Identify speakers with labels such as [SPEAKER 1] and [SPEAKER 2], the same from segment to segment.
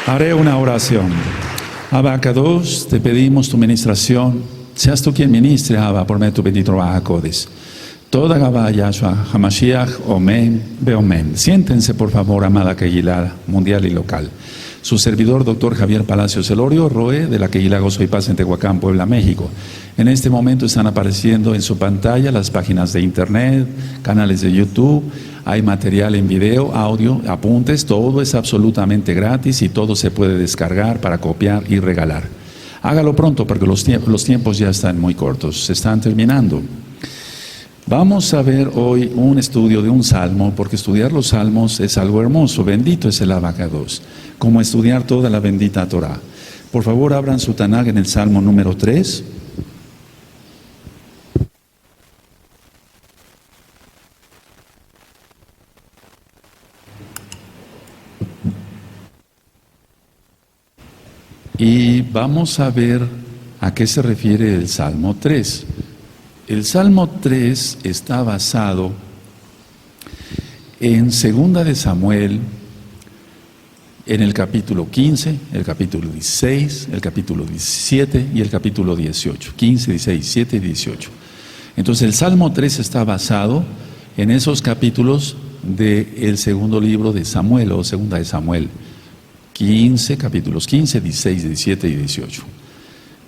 [SPEAKER 1] Haré una oración. Abacados, te pedimos tu ministración. Seas tú quien ministre, Abba, por medio de tu bendito Ruach HaKodesh. Toda Gabá Yahshua, Hamashiach, Omen, Beomen. Siéntense, por favor, amada Kehilá mundial y local. Su servidor, doctor Javier Palacios Elorio, Roe, de la Kehilá Gozo y Paz en Tehuacán, Puebla, México. En este momento están apareciendo en su pantalla las páginas de internet, canales de YouTube. Hay material en video, audio, apuntes, todo es absolutamente gratis y todo se puede descargar para copiar y regalar. Hágalo pronto porque los tiempos ya están muy cortos, se están terminando. Vamos a ver hoy un estudio de un salmo, porque estudiar los salmos es algo hermoso. Bendito es el Abacados, como estudiar toda la bendita Torah. Por favor, abran su Tanaj en el Salmo número 3. Y vamos a ver a qué se refiere el Salmo 3. El Salmo 3 está basado en 2 de Samuel, en el capítulo 15, el capítulo 16, el capítulo 17 y el capítulo 18. 15, 16, 17 y 18. Entonces el Salmo 3 está basado en esos capítulos del segundo libro de Samuel o 2 de Samuel. 15, capítulos 15, 16, 17 y 18.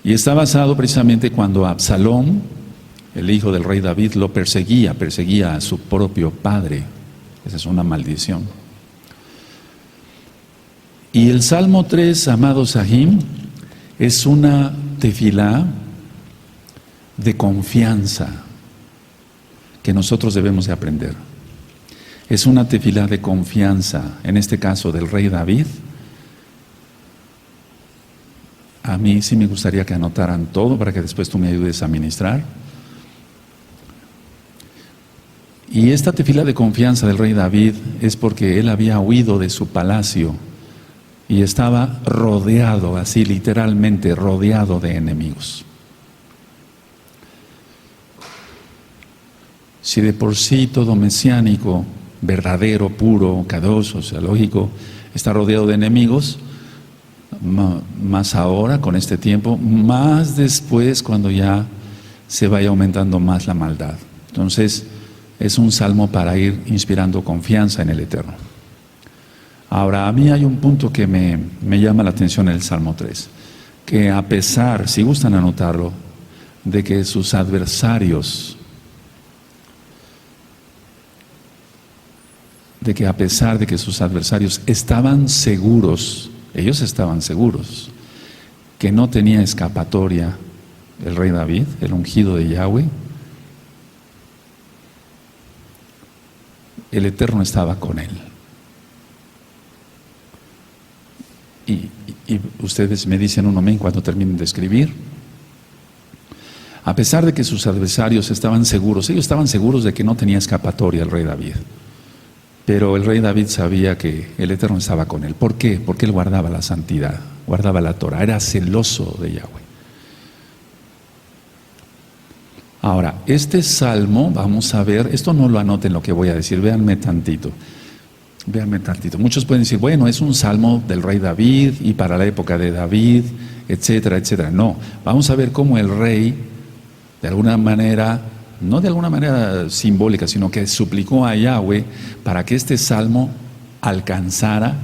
[SPEAKER 1] Y está basado precisamente cuando Absalón, el hijo del rey David, lo perseguía a su propio padre. Esa es una maldición. Y el Salmo 3, amados Sahim, es una tefilá de confianza que nosotros debemos de aprender. Es una tefilá de confianza, en este caso del rey David. A mí sí me gustaría que anotaran todo para que después tú me ayudes a ministrar. Y esta tefilá de confianza del rey David es porque él había huido de su palacio y estaba rodeado, así literalmente rodeado de enemigos. Si de por sí todo mesiánico, verdadero, puro, kadosh, o sea, lógico, está rodeado de enemigos, más ahora, con este tiempo, más después cuando ya se vaya aumentando más la maldad. Entonces, es un salmo para ir inspirando confianza en el Eterno. Ahora, a mí hay un punto que me llama la atención en el Salmo 3, que a pesar, si gustan anotarlo, de que sus adversarios, estaban seguros, ellos estaban seguros, que no tenía escapatoria el rey David, el ungido de Yahweh. El Eterno estaba con él. Y ustedes me dicen un amén cuando terminen de escribir. A pesar de que sus adversarios estaban seguros, ellos estaban seguros de que no tenía escapatoria el rey David. Pero el rey David sabía que el Eterno estaba con él. ¿Por qué? Porque él guardaba la santidad, guardaba la Torah, era celoso de Yahweh. Ahora, este salmo, vamos a ver, esto no lo anoten lo que voy a decir, véanme tantito. Muchos pueden decir, bueno, es un salmo del rey David y para la época de David, etcétera, etcétera. No, vamos a ver cómo el rey, de alguna manera, no de alguna manera simbólica, sino que suplicó a Yahweh para que este salmo alcanzara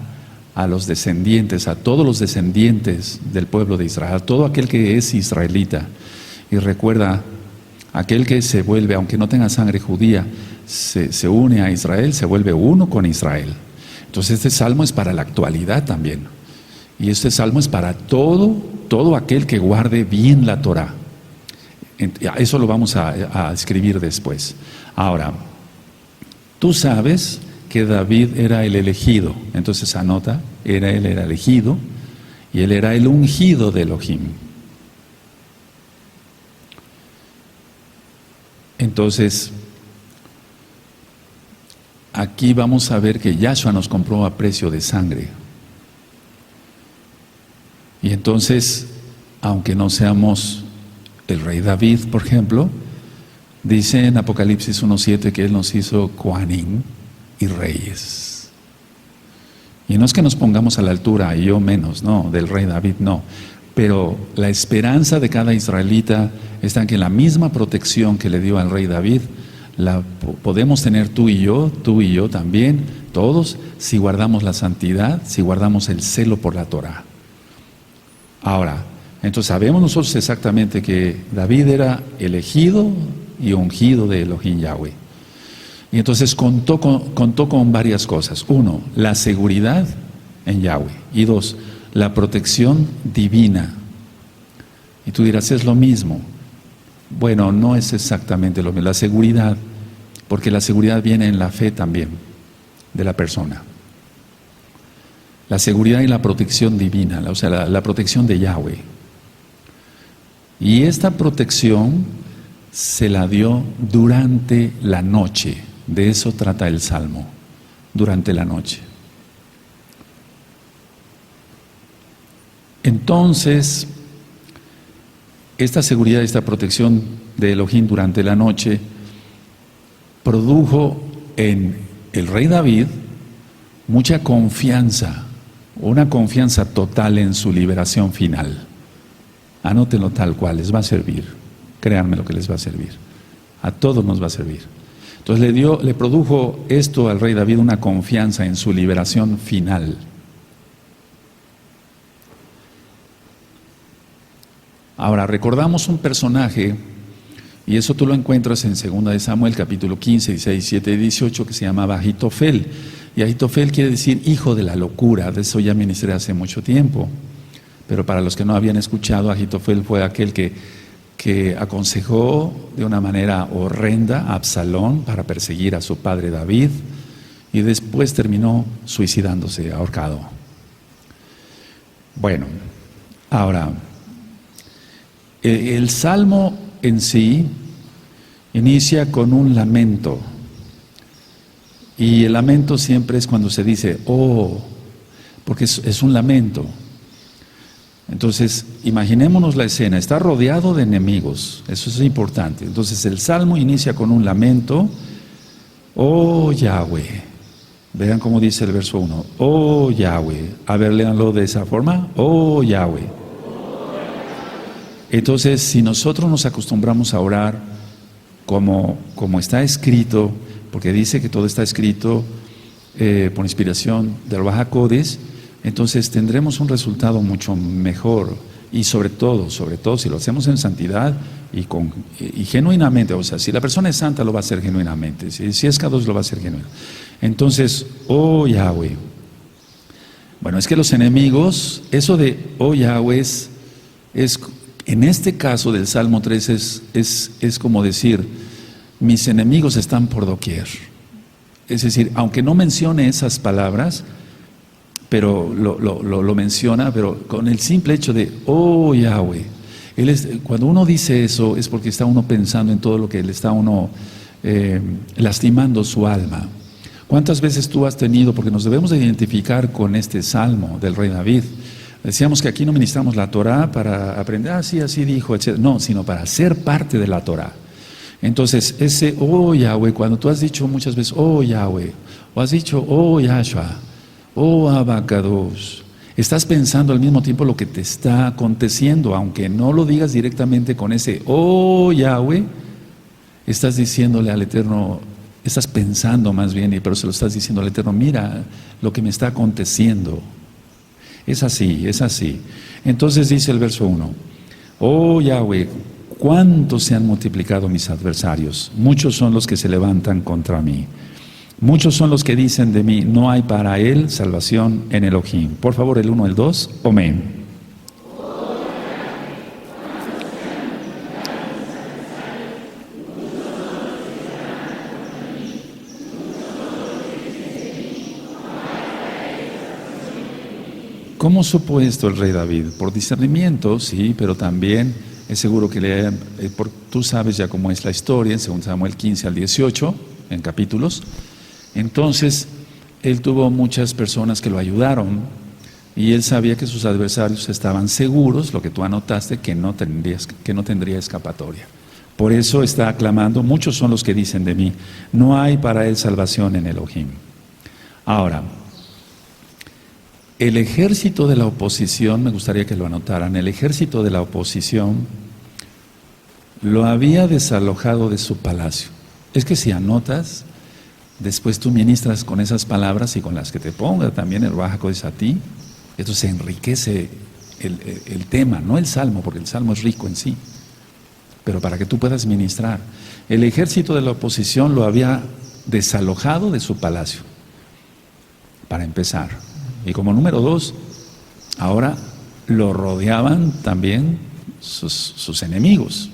[SPEAKER 1] a los descendientes, a todos los descendientes del pueblo de Israel, a todo aquel que es israelita. Y recuerda, aquel que se vuelve, aunque no tenga sangre judía, se une a Israel, se vuelve uno con Israel. Entonces este salmo es para la actualidad también. Y este salmo es para todo aquel que guarde bien la Torah. Eso lo vamos a escribir después. Ahora, tú sabes que David era el elegido. Entonces anota, él era elegido y él era el ungido de Elohim. Entonces, aquí vamos a ver que Yahshua nos compró a precio de sangre. Y entonces, aunque no seamos el rey David, por ejemplo, dice en Apocalipsis 1:7 que él nos hizo Kohanim y reyes. Y no es que nos pongamos a la altura, y yo menos, no, del rey David, no. Pero la esperanza de cada israelita está en que la misma protección que le dio al rey David, la podemos tener tú y yo también, todos, si guardamos la santidad, si guardamos el celo por la Torah. Ahora, entonces sabemos nosotros exactamente que David era elegido y ungido de Elohim Yahweh. Y entonces contó con varias cosas. Uno, la seguridad en Yahweh. Y dos, la protección divina. Y tú dirás, es lo mismo. Bueno, no es exactamente lo mismo. La seguridad, porque la seguridad viene en la fe también de la persona. La seguridad y la protección divina, o sea, la protección de Yahweh. Y esta protección se la dio durante la noche. De eso trata el Salmo, durante la noche. Entonces, esta seguridad, esta protección de Elohim durante la noche produjo en el rey David mucha confianza, una confianza total en su liberación final. Anótenlo tal cual, les va a servir. Créanme lo que les va a servir. A todos nos va a servir. Entonces le produjo esto al rey David una confianza en su liberación final. Ahora, recordamos un personaje, y eso tú lo encuentras en 2 de Samuel, capítulo 15, 16, 17 y 18, que se llamaba Ahitofel. Y Ahitofel quiere decir hijo de la locura. De eso ya ministré hace mucho tiempo. Pero para los que no habían escuchado, Ahitofel fue aquel que aconsejó de una manera horrenda a Absalón para perseguir a su padre David, y después terminó suicidándose, ahorcado. Bueno, ahora, el Salmo en sí inicia con un lamento, y el lamento siempre es cuando se dice, oh, porque es un lamento. Entonces, imaginémonos la escena, está rodeado de enemigos, eso es importante. Entonces, el Salmo inicia con un lamento, oh Yahweh. Vean cómo dice el verso 1, oh Yahweh. A ver, léanlo de esa forma, oh Yahweh. Entonces, si nosotros nos acostumbramos a orar como está escrito, porque dice que todo está escrito por inspiración del Ruach HaKodesh, entonces tendremos un resultado mucho mejor, y sobre todo si lo hacemos en santidad y genuinamente. O sea, si la persona es santa, lo va a hacer genuinamente, si es Kadosh, lo va a hacer genuinamente. Entonces, oh Yahweh. Bueno, es que los enemigos, eso de oh Yahweh es en este caso del Salmo 3 es como decir, mis enemigos están por doquier. Es decir, aunque no mencione esas palabras, pero lo menciona, pero con el simple hecho de, oh Yahweh. Cuando uno dice eso, es porque está uno pensando en todo lo que le está uno lastimando su alma. ¿Cuántas veces tú has tenido, porque nos debemos de identificar con este Salmo del rey David? Decíamos que aquí no ministramos la Torah para aprender, sí, así dijo, etc. No, sino para ser parte de la Torah. Entonces, ese, oh Yahweh, cuando tú has dicho muchas veces, oh Yahweh, o has dicho, oh Yahshua, oh Abacados, estás pensando al mismo tiempo lo que te está aconteciendo, aunque no lo digas directamente con ese oh Yahweh, estás diciéndole al Eterno, estás pensando más bien, pero se lo estás diciendo al Eterno, mira lo que me está aconteciendo. Es así, es así. Entonces dice el verso 1, oh Yahweh, ¿cuántos se han multiplicado mis adversarios? Muchos son los que se levantan contra mí. Muchos son los que dicen de mí, no hay para él salvación en Elohim. Por favor, el 1, el 2, amén. ¿Cómo supo esto el rey David? Por discernimiento, sí, pero también es seguro que tú sabes ya cómo es la historia, en 2 Samuel 15 al 18, en capítulos. Entonces, él tuvo muchas personas que lo ayudaron, y él sabía que sus adversarios estaban seguros, lo que tú anotaste, que no tendría escapatoria. Por eso está aclamando, muchos son los que dicen de mí, no hay para él salvación en Elohim. Ahora, El ejército de la oposición, me gustaría que lo anotaran, el ejército de la oposición lo había desalojado de su palacio. Es que si anotas, después tú ministras con esas palabras y con las que te ponga también el Ruach HaKodesh a ti, esto se enriquece el tema, no el salmo, porque el salmo es rico en sí, pero para que tú puedas ministrar. El ejército de la oposición lo había desalojado de su palacio, para empezar. Y como número 2, ahora lo rodeaban también sus enemigos.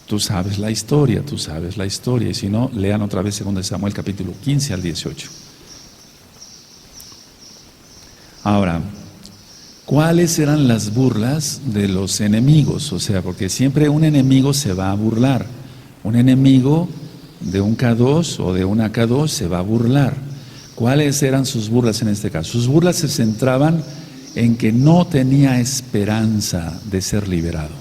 [SPEAKER 1] Tú sabes la historia, y si no, lean otra vez 2 Samuel capítulo 15 al 18. Ahora, ¿cuáles eran las burlas de los enemigos? O sea, porque siempre un enemigo se va a burlar. Un enemigo de un K2 o de una K2 se va a burlar. ¿Cuáles eran sus burlas en este caso? Sus burlas se centraban en que no tenía esperanza de ser liberado.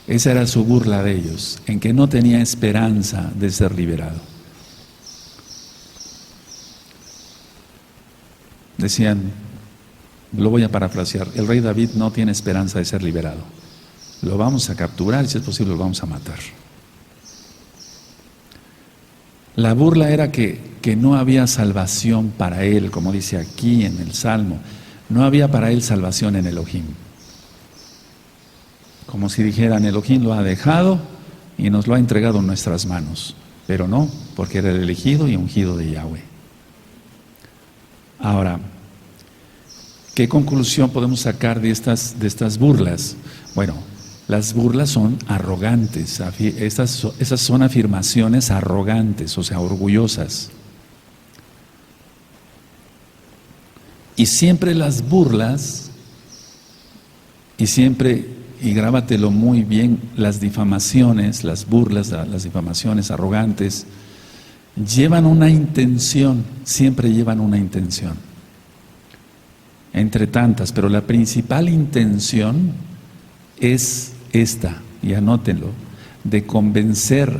[SPEAKER 1] Esa era su burla de ellos, en que no tenía esperanza de ser liberado. Decían, lo voy a parafrasear, el rey David no tiene esperanza de ser liberado. Lo vamos a capturar y si es posible lo vamos a matar. La burla era que no había salvación para él, como dice aquí en el Salmo. No había para él salvación en Elohim. Como si dijeran, Elohim lo ha dejado y nos lo ha entregado en nuestras manos. Pero no, porque era el elegido y ungido de Yahweh. Ahora, ¿qué conclusión podemos sacar de estas burlas? Bueno, las burlas son arrogantes, esas son afirmaciones arrogantes, o sea, orgullosas. Y siempre las burlas, y grábatelo muy bien, las difamaciones, las burlas, las difamaciones arrogantes, llevan una intención, siempre llevan una intención. Entre tantas, pero la principal intención es esta, y anótenlo, de convencer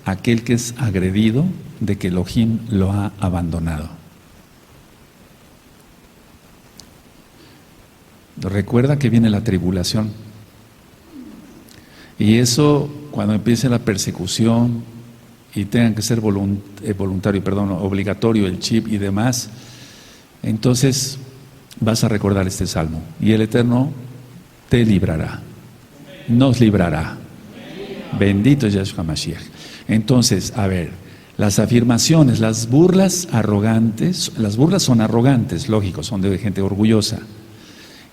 [SPEAKER 1] a aquel que es agredido de que Elohim lo ha abandonado. Recuerda que viene la tribulación. Y eso, cuando empiece la persecución y tengan que ser obligatorio el chip y demás, entonces vas a recordar este salmo. Y el Eterno te librará, nos librará. Bendito es Yahshua Mashiach. Entonces, a ver, las afirmaciones, las burlas son arrogantes, lógico, son de gente orgullosa.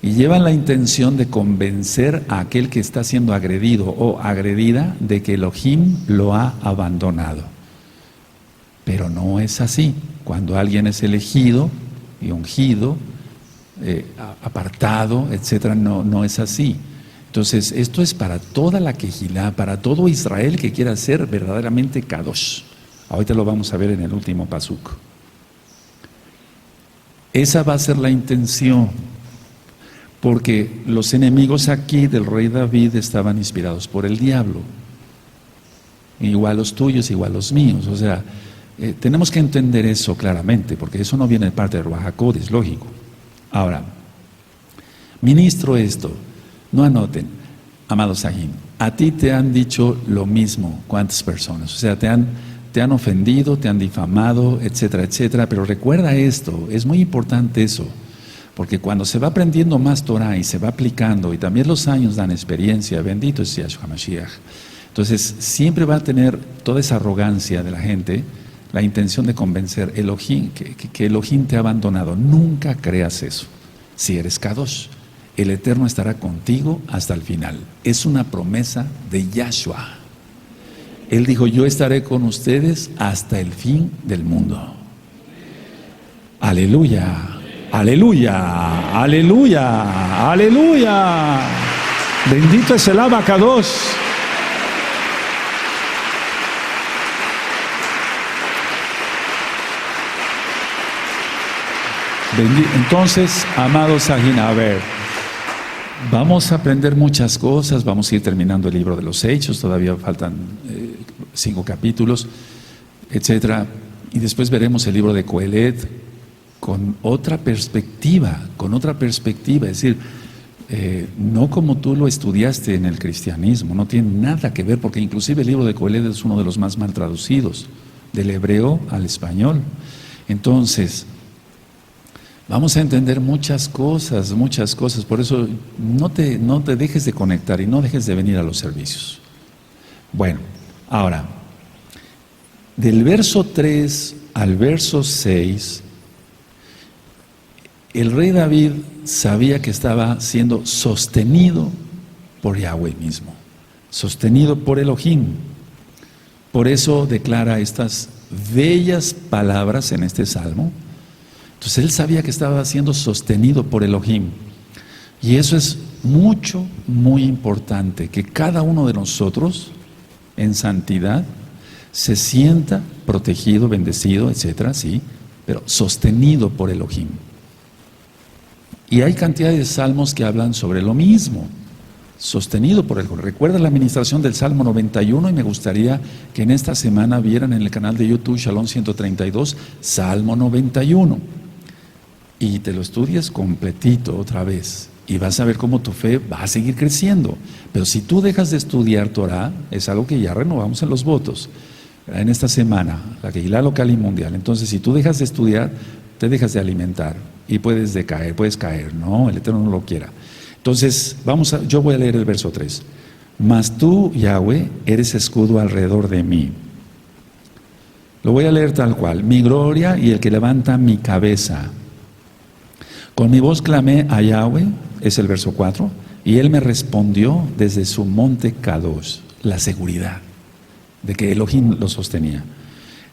[SPEAKER 1] Y llevan la intención de convencer a aquel que está siendo agredido o agredida de que Elohim lo ha abandonado. Pero no es así. Cuando alguien es elegido y ungido, apartado, etcétera, no es así. Entonces, esto es para toda la Kehilá, para todo Israel que quiera ser verdaderamente Kadosh. Ahorita lo vamos a ver en el último pasuk. Esa va a ser la intención. Porque los enemigos aquí del rey David estaban inspirados por el diablo. Igual los tuyos, igual los míos. O sea, tenemos que entender eso claramente, porque eso no viene de parte de Ruach HaKodesh, lógico. Ahora, ministro esto, no anoten, amados Sahim, a ti te han dicho lo mismo, ¿cuántas personas? O sea, te han ofendido, te han difamado, etcétera, etcétera. Pero recuerda esto, es muy importante eso. Porque cuando se va aprendiendo más Torah y se va aplicando, y también los años dan experiencia, bendito es Yahshua Mashiach. Entonces, siempre va a tener toda esa arrogancia de la gente, la intención de convencer Elohim, que Elohim te ha abandonado. Nunca creas eso. Si eres Kadosh, el Eterno estará contigo hasta el final. Es una promesa de Yahshua. Él dijo, yo estaré con ustedes hasta el fin del mundo. Aleluya. Aleluya, aleluya, aleluya. Bendito es el Abacados. Entonces, amados Sahina, a ver, vamos a aprender muchas cosas, vamos a ir terminando el libro de los Hechos, todavía faltan 5 capítulos, etcétera. Y después veremos el libro de Coelet con otra perspectiva, es decir, no como tú lo estudiaste en el cristianismo, no tiene nada que ver, porque inclusive el libro de Coelet es uno de los más mal traducidos, del hebreo al español. Entonces, vamos a entender muchas cosas, por eso no te dejes de conectar y no dejes de venir a los servicios. Bueno, ahora, del verso 3 al verso 6, el rey David sabía que estaba siendo sostenido por Yahweh mismo, sostenido por Elohim. Por eso declara estas bellas palabras en este salmo. Entonces él sabía que estaba siendo sostenido por Elohim. Y eso es muy importante, que cada uno de nosotros en santidad se sienta protegido, bendecido, etcétera, sí, pero sostenido por Elohim. Y hay cantidad de salmos que hablan sobre lo mismo, sostenido por Elohim. Recuerda la administración del Salmo 91 y me gustaría que en esta semana vieran en el canal de YouTube Shalom 132, Salmo 91. Y te lo estudies completito otra vez. Y vas a ver cómo tu fe va a seguir creciendo. Pero si tú dejas de estudiar Torah, es algo que ya renovamos en los votos, en esta semana, la Kehilá local y mundial. Entonces, si tú dejas de estudiar, te dejas de alimentar y puedes caer. No, el Eterno no lo quiera. Entonces, yo voy a leer el verso 3. Mas tú, Yahweh, eres escudo alrededor de mí. Lo voy a leer tal cual. Mi gloria y el que levanta mi cabeza. Con mi voz clamé a Yahweh, es el verso 4, y él me respondió desde su monte Kadosh, la seguridad de que Elohim lo sostenía.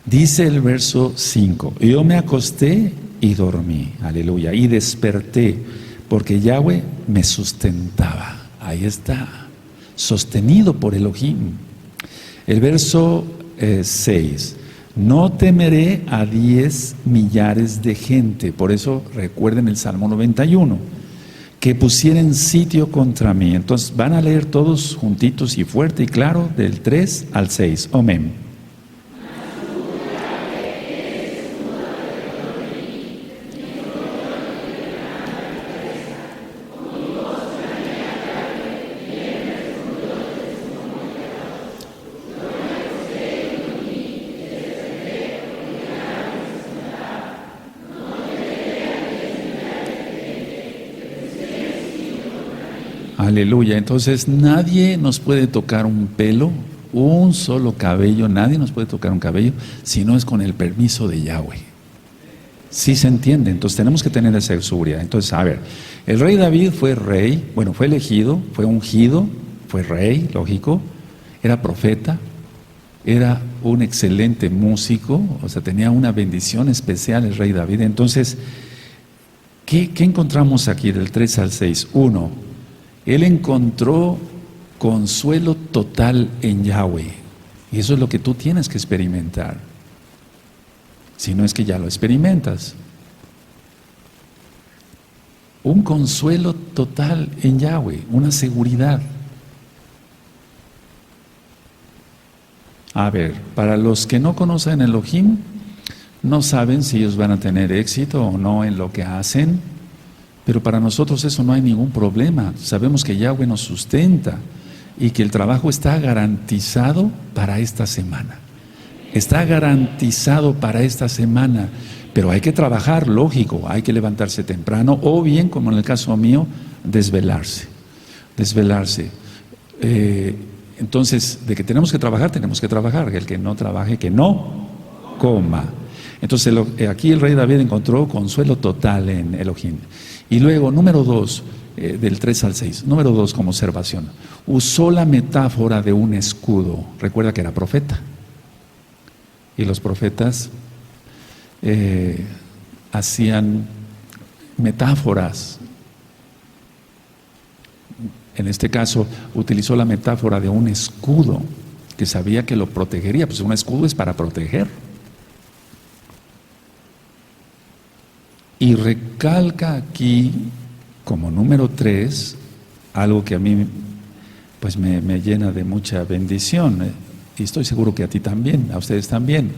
[SPEAKER 1] Dice el verso 5, yo me acosté y dormí, aleluya, y desperté, porque Yahweh me sustentaba. Ahí está, sostenido por Elohim. El verso 6, no temeré a 10 millares de gente. Por eso recuerden el Salmo 91, que pusieren sitio contra mí. Entonces van a leer todos juntitos y fuerte y claro del 3 al 6. Amén. Aleluya. Entonces nadie nos puede tocar un pelo, un solo cabello, nadie nos puede tocar un cabello si no es con el permiso de Yahweh. ¿Sí se entiende? Entonces tenemos que tener esa seguridad. Entonces, a ver, el rey David fue rey, bueno, fue elegido, fue ungido, fue rey, lógico, era profeta, era un excelente músico, o sea, tenía una bendición especial el rey David. Entonces, ¿qué encontramos aquí del 3 al 6? 1. Él encontró consuelo total en Yahweh. Y eso es lo que tú tienes que experimentar. Si no es que ya lo experimentas. Un consuelo total en Yahweh, una seguridad. A ver, para los que no conocen Elohim, no saben si ellos van a tener éxito o no en lo que hacen. Pero para nosotros eso no hay ningún problema. Sabemos que Yahweh nos sustenta y que el trabajo está garantizado para esta semana. Está garantizado para esta semana. Pero hay que trabajar, lógico, hay que levantarse temprano o bien, como en el caso mío, desvelarse. Entonces, de que tenemos que trabajar. El que no trabaje, que no coma. Entonces, aquí el rey David encontró consuelo total en Elohim. Y luego, número 2, del 3 al 6, número 2 como observación, usó la metáfora de un escudo. Recuerda que era profeta. Y los profetas hacían metáforas. En este caso, utilizó la metáfora de un escudo, que sabía que lo protegería. Pues un escudo es para proteger. Y recalca aquí, como número 3, algo que a mí pues me llena de mucha bendición, y estoy seguro que a ti también, a ustedes también.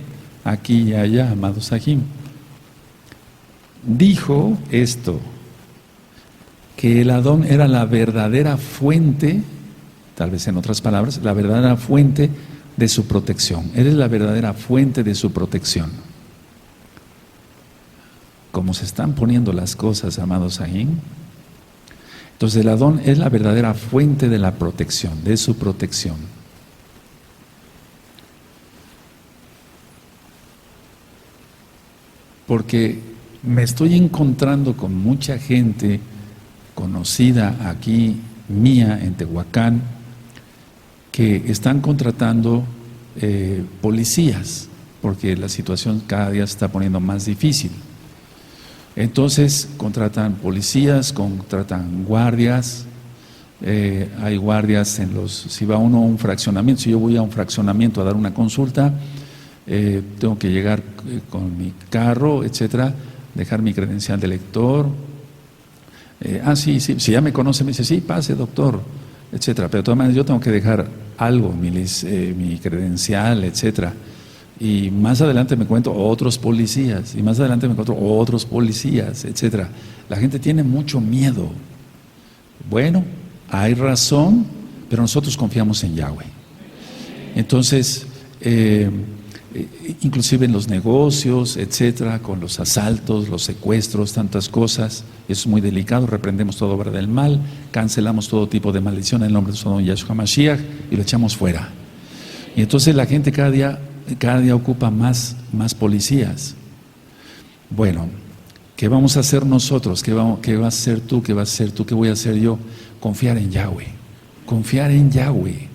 [SPEAKER 1] aquí y allá, amados Sahim. Dijo esto, que el Adón era la verdadera fuente, tal vez en otras palabras, la verdadera fuente de su protección. Él es la verdadera fuente de su protección. Como se están poniendo las cosas, amados Sahim, entonces el Adón es la verdadera fuente de la protección, de su protección. Porque me estoy encontrando con mucha gente conocida aquí, mía, en Tehuacán, que están contratando policías, porque la situación cada día se está poniendo más difícil. Entonces contratan policías, contratan guardias, hay guardias si va uno a un fraccionamiento, si yo voy a un fraccionamiento a dar una consulta, tengo que llegar con mi carro, etcétera, dejar mi credencial de lector. Sí, si ya me conoce, me dice, sí, pase, doctor, etcétera. Pero de todas maneras yo tengo que dejar algo, mi credencial, etcétera. Y más adelante me encuentro otros policías, y más adelante me encuentro otros policías, etcétera. La gente tiene mucho miedo. Bueno, hay razón, pero nosotros confiamos en Yahweh. Entonces, inclusive en los negocios, etcétera, con los asaltos, los secuestros, tantas cosas, es muy delicado. Reprendemos toda obra del mal, cancelamos todo tipo de maldición en el nombre de su don Yahshua Mashiach y lo echamos fuera. Y entonces la gente cada día ocupa más policías. Bueno, ¿qué vamos a hacer nosotros? ¿Qué vas a hacer tú? ¿Qué vas a hacer tú? ¿Qué voy a hacer yo? Confiar en Yahweh,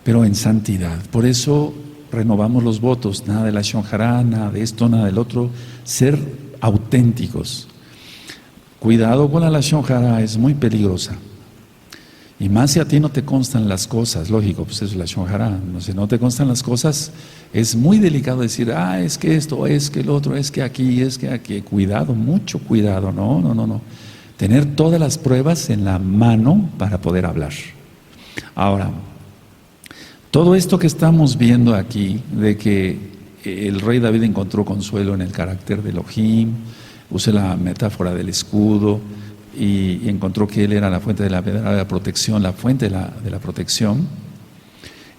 [SPEAKER 1] pero en santidad. Por eso renovamos los votos, nada de la Lashon Hará, nada de esto, nada del otro, ser auténticos. Cuidado con la Lashon Hará, es muy peligrosa. Y más si a ti no te constan las cosas, lógico, pues eso es la Lashon Hará. Si no te constan las cosas, es muy delicado decir, es que esto, es que el otro, es que aquí, es que aquí. Cuidado, mucho cuidado, no. Tener todas las pruebas en la mano para poder hablar. Ahora, todo esto que estamos viendo aquí, de que el rey David encontró consuelo en el carácter de Elohim, usé la metáfora del escudo, y encontró que él era la fuente de la verdadera protección, la fuente de la protección.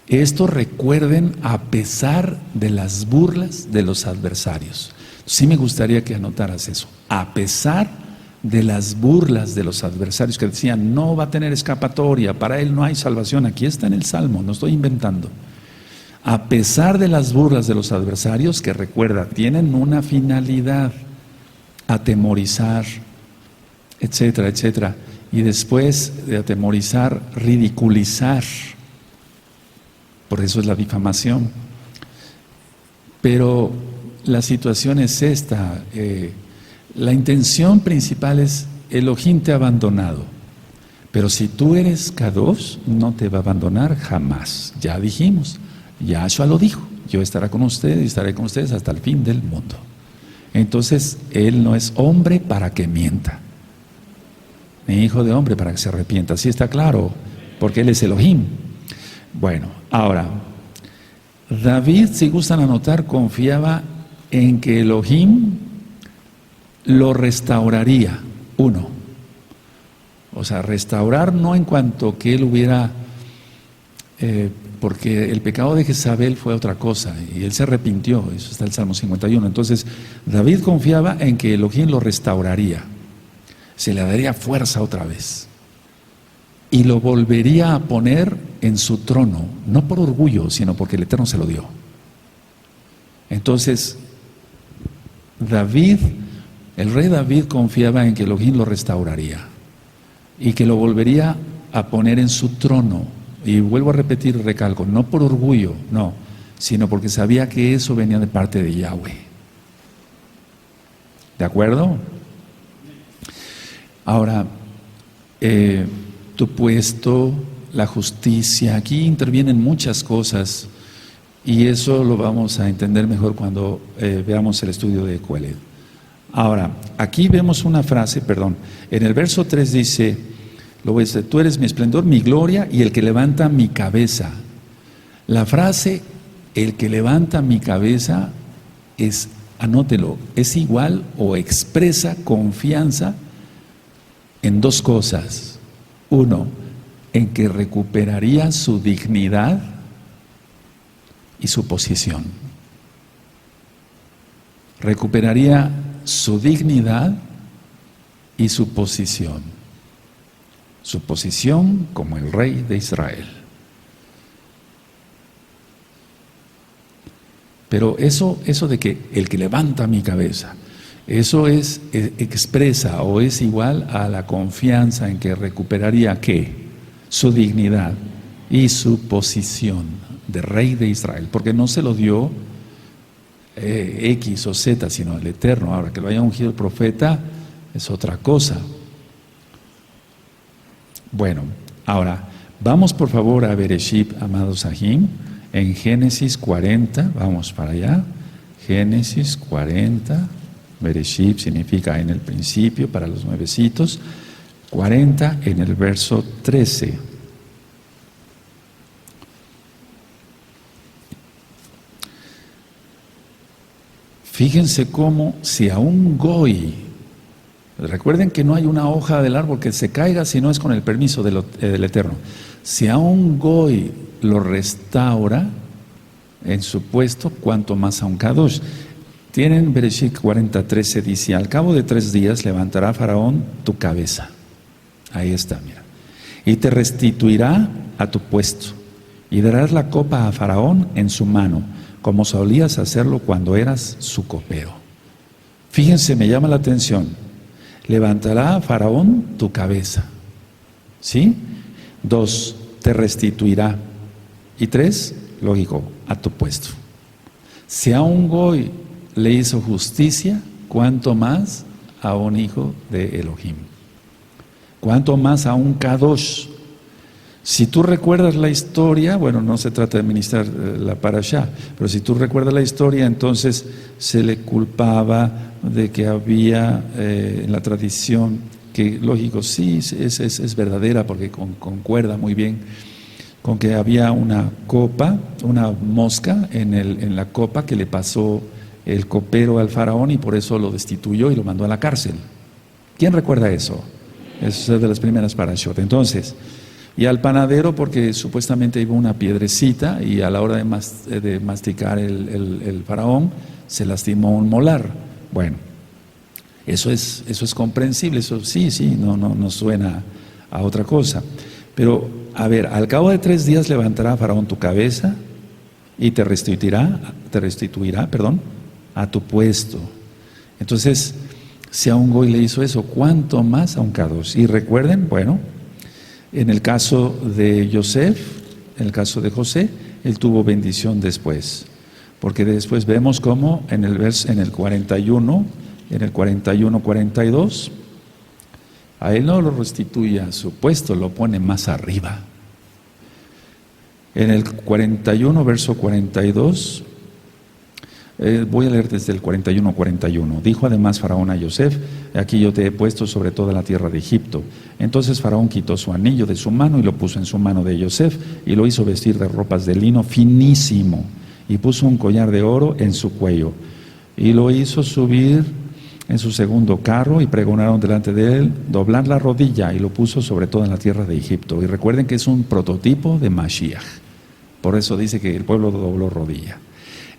[SPEAKER 1] Esto, recuerden, a pesar de las burlas de los adversarios. Sí me gustaría que anotaras eso. A pesar de las burlas de los adversarios que decían, no va a tener escapatoria, para él no hay salvación. Aquí está en el Salmo, no estoy inventando. A pesar de las burlas de los adversarios, que recuerda, tienen una finalidad: atemorizar, etcétera, etcétera. Y después de atemorizar, ridiculizar. Por eso es la difamación. Pero la situación es esta. La intención principal es: Elohim te ha abandonado. Pero si tú eres Kadosh, no te va a abandonar jamás. Ya dijimos, Yahshua lo dijo: yo estaré con ustedes y estaré con ustedes hasta el fin del mundo. Entonces, Él no es hombre para que mienta, ni hijo de hombre para que se arrepienta. Así está claro, porque Él es Elohim. Bueno, ahora, David, si gustan anotar, confiaba en que Elohim lo restauraría. Uno, o sea, restaurar no en cuanto que él hubiera, porque el pecado de Jezabel fue otra cosa y él se arrepintió. Eso está en el Salmo 51. Entonces, David confiaba en que Elohim lo restauraría, se le daría fuerza otra vez y lo volvería a poner en su trono, no por orgullo, sino porque el Eterno se lo dio. Entonces, el rey David confiaba en que Elohim lo restauraría y que lo volvería a poner en su trono. Y vuelvo a repetir, recalco, no por orgullo, no, sino porque sabía que eso venía de parte de Yahweh. ¿De acuerdo? Ahora, tu puesto, la justicia, aquí intervienen muchas cosas y eso lo vamos a entender mejor cuando veamos el estudio de Coelet. Ahora, aquí vemos una frase, en el verso 3 dice, lo voy a decir: tú eres mi esplendor, mi gloria y el que levanta mi cabeza. La frase, el que levanta mi cabeza, anótelo, es igual o expresa confianza en dos cosas. Uno, en que recuperaría su dignidad y su posición. Recuperaría su dignidad y su posición. Su posición como el rey de Israel. Pero eso de que el que levanta mi cabeza, eso expresa o es igual a la confianza en que recuperaría ¿qué? Su dignidad y su posición de rey de Israel, porque no se lo dio X o Z, sino el Eterno. Ahora, que lo haya ungido el profeta es otra cosa. Bueno, ahora, vamos por favor a Bereshit, amados Sahim, en Génesis 40, vamos para allá, Génesis 40, Bereshit significa en el principio, para los nuevecitos, 40 en el verso 13. Fíjense cómo si a un goy, recuerden que no hay una hoja del árbol que se caiga si no es con el permiso del Eterno. Si a un goy lo restaura en su puesto, cuanto más a un kadosh. Tienen Bereshit 40:13, dice: al cabo de 3 días levantará Faraón tu cabeza. Ahí está, mira. Y te restituirá a tu puesto. Y darás la copa a Faraón en su mano, como solías hacerlo cuando eras su copero. Fíjense, me llama la atención. Levantará a Faraón tu cabeza. ¿Sí? 2, te restituirá. Y 3, lógico, a tu puesto. Si a un goy le hizo justicia, ¿cuánto más a un hijo de Elohim? ¿Cuánto más a un kadosh? Si tú recuerdas la historia, bueno, no se trata de ministrar la parashá, pero si tú recuerdas la historia, entonces se le culpaba de que había en la tradición, que lógico, sí, es verdadera porque concuerda muy bien, con que había una copa, una mosca en la copa que le pasó el copero al faraón y por eso lo destituyó y lo mandó a la cárcel. ¿Quién recuerda eso? Eso es de las primeras parashot. Entonces, y al panadero porque supuestamente iba una piedrecita y a la hora de masticar el faraón se lastimó un molar. Bueno, eso es comprensible, eso sí, no suena a otra cosa. Pero, a ver, al cabo de 3 días levantará Faraón tu cabeza y te restituirá, a tu puesto. Entonces, si a un goy le hizo eso, ¿cuánto más a un kadosh? Y recuerden, bueno, en el caso de Yosef, en el caso de José, él tuvo bendición después. Porque después vemos cómo en el 41, 42, a él no lo restituye a su puesto, lo pone más arriba. En el 41, verso 42, voy a leer desde el 41. Dijo además Faraón a Yosef: aquí yo te he puesto sobre toda la tierra de Egipto. Entonces Faraón quitó su anillo de su mano y lo puso en su mano de Yosef y lo hizo vestir de ropas de lino finísimo y puso un collar de oro en su cuello y lo hizo subir en su segundo carro y pregonaron delante de él doblar la rodilla y lo puso sobre toda la tierra de Egipto. Y recuerden que es un prototipo de Mashiach. Por eso dice que el pueblo dobló rodilla.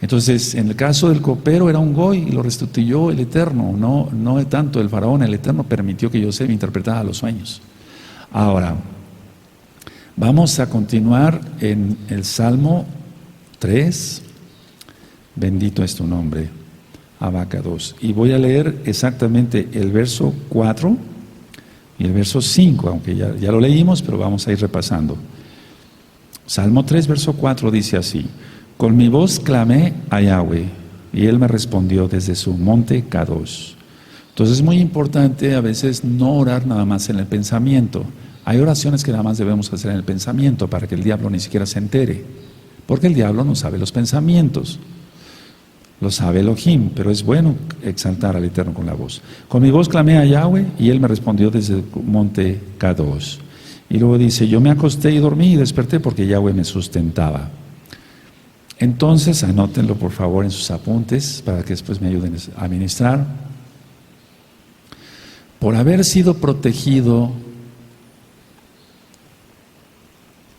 [SPEAKER 1] Entonces, en el caso del copero era un goy y lo restituyó el Eterno, no tanto el faraón. El Eterno permitió que Yosef interpretara los sueños. Ahora, vamos a continuar en el Salmo 3. Bendito es tu nombre, Abacados. Y voy a leer exactamente el verso 4 y el verso 5, aunque ya lo leímos, pero vamos a ir repasando. Salmo 3, verso 4 dice así: con mi voz clamé a Yahweh, y Él me respondió desde su monte Kadosh. Entonces es muy importante a veces no orar nada más en el pensamiento. Hay oraciones que nada más debemos hacer en el pensamiento para que el diablo ni siquiera se entere, porque el diablo no sabe los pensamientos. Lo sabe Elohim, pero es bueno exaltar al Eterno con la voz. Con mi voz clamé a Yahweh y Él me respondió desde el monte Kadosh. Y luego dice: yo me acosté y dormí y desperté porque Yahweh me sustentaba. Entonces, anótenlo por favor en sus apuntes para que después me ayuden a ministrar. Por haber sido protegido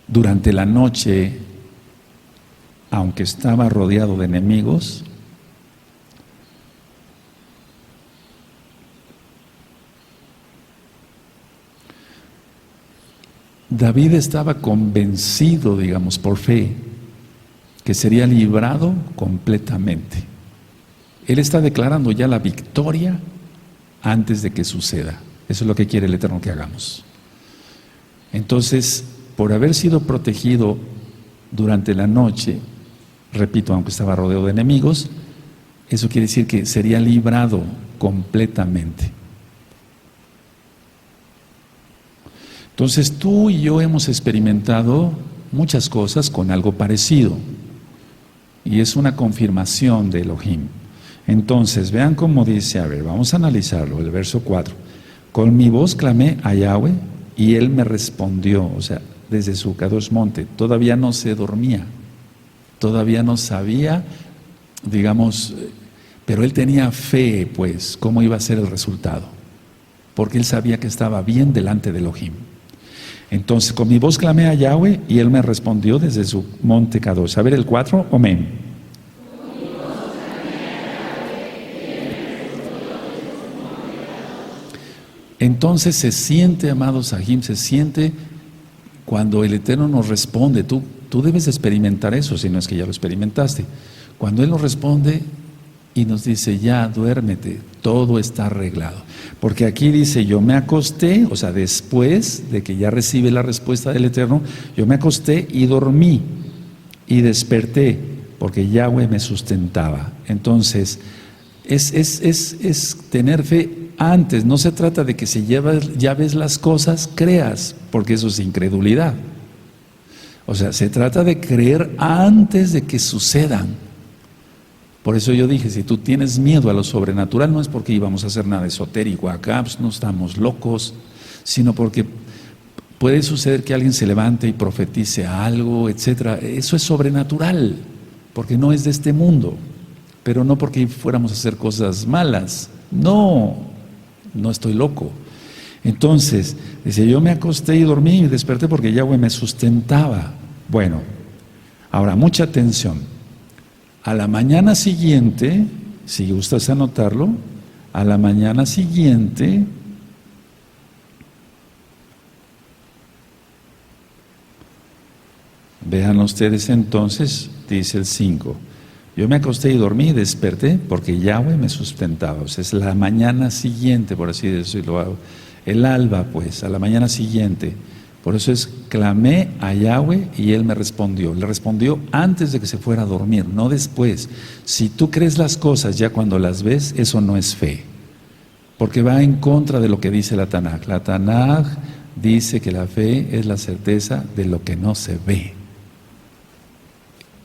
[SPEAKER 1] durante la noche, aunque estaba rodeado de enemigos, David estaba convencido, digamos, por fe, que sería librado completamente. Él está declarando ya la victoria antes de que suceda. Eso es lo que quiere el Eterno que hagamos. Entonces, por haber sido protegido durante la noche, repito, aunque estaba rodeado de enemigos, eso quiere decir que sería librado completamente. Entonces tú y yo hemos experimentado muchas cosas con algo parecido y es una confirmación de Elohim. Entonces vean cómo dice, a ver, vamos a analizarlo, el verso 4. Con mi voz clamé a Yahweh y él me respondió, o sea, desde su Kadosh monte, todavía no se dormía, todavía no sabía, digamos, pero él tenía fe, pues, cómo iba a ser el resultado, porque él sabía que estaba bien delante de Elohim. Entonces, con mi voz clamé a Yahweh y él me respondió desde su monte Kadosh. A ver el 4, amén. Entonces se siente, amados Sahim, se siente cuando el Eterno nos responde. Tú debes experimentar eso, si no es que ya lo experimentaste. Cuando Él nos responde y nos dice, ya, duérmete, todo está arreglado. Porque aquí dice, yo me acosté, o sea, después de que ya recibe la respuesta del Eterno, yo me acosté y dormí y desperté, porque Yahweh me sustentaba. Entonces, es tener fe antes. No se trata de que si ya ves las cosas, creas, porque eso es incredulidad. O sea, se trata de creer antes de que sucedan. Por eso yo dije, si tú tienes miedo a lo sobrenatural, no es porque íbamos a hacer nada esotérico acá, pues no estamos locos, sino porque puede suceder que alguien se levante y profetice algo, etcétera. Eso es sobrenatural, porque no es de este mundo, pero no porque fuéramos a hacer cosas malas. No estoy loco. Entonces, dice, yo me acosté y dormí y desperté porque Yahweh me sustentaba. Bueno, ahora mucha atención. A la mañana siguiente, si gustas anotarlo, a la mañana siguiente, vean ustedes entonces, dice el 5, yo me acosté y dormí y desperté porque Yahweh me sustentaba. O sea, es la mañana siguiente, por así decirlo, el alba, pues, a la mañana siguiente. Por eso es, clamé a Yahweh y Él me respondió. Le respondió antes de que se fuera a dormir, no después. Si tú crees las cosas ya cuando las ves, eso no es fe. Porque va en contra de lo que dice la Tanaj. La Tanaj dice que la fe es la certeza de lo que no se ve.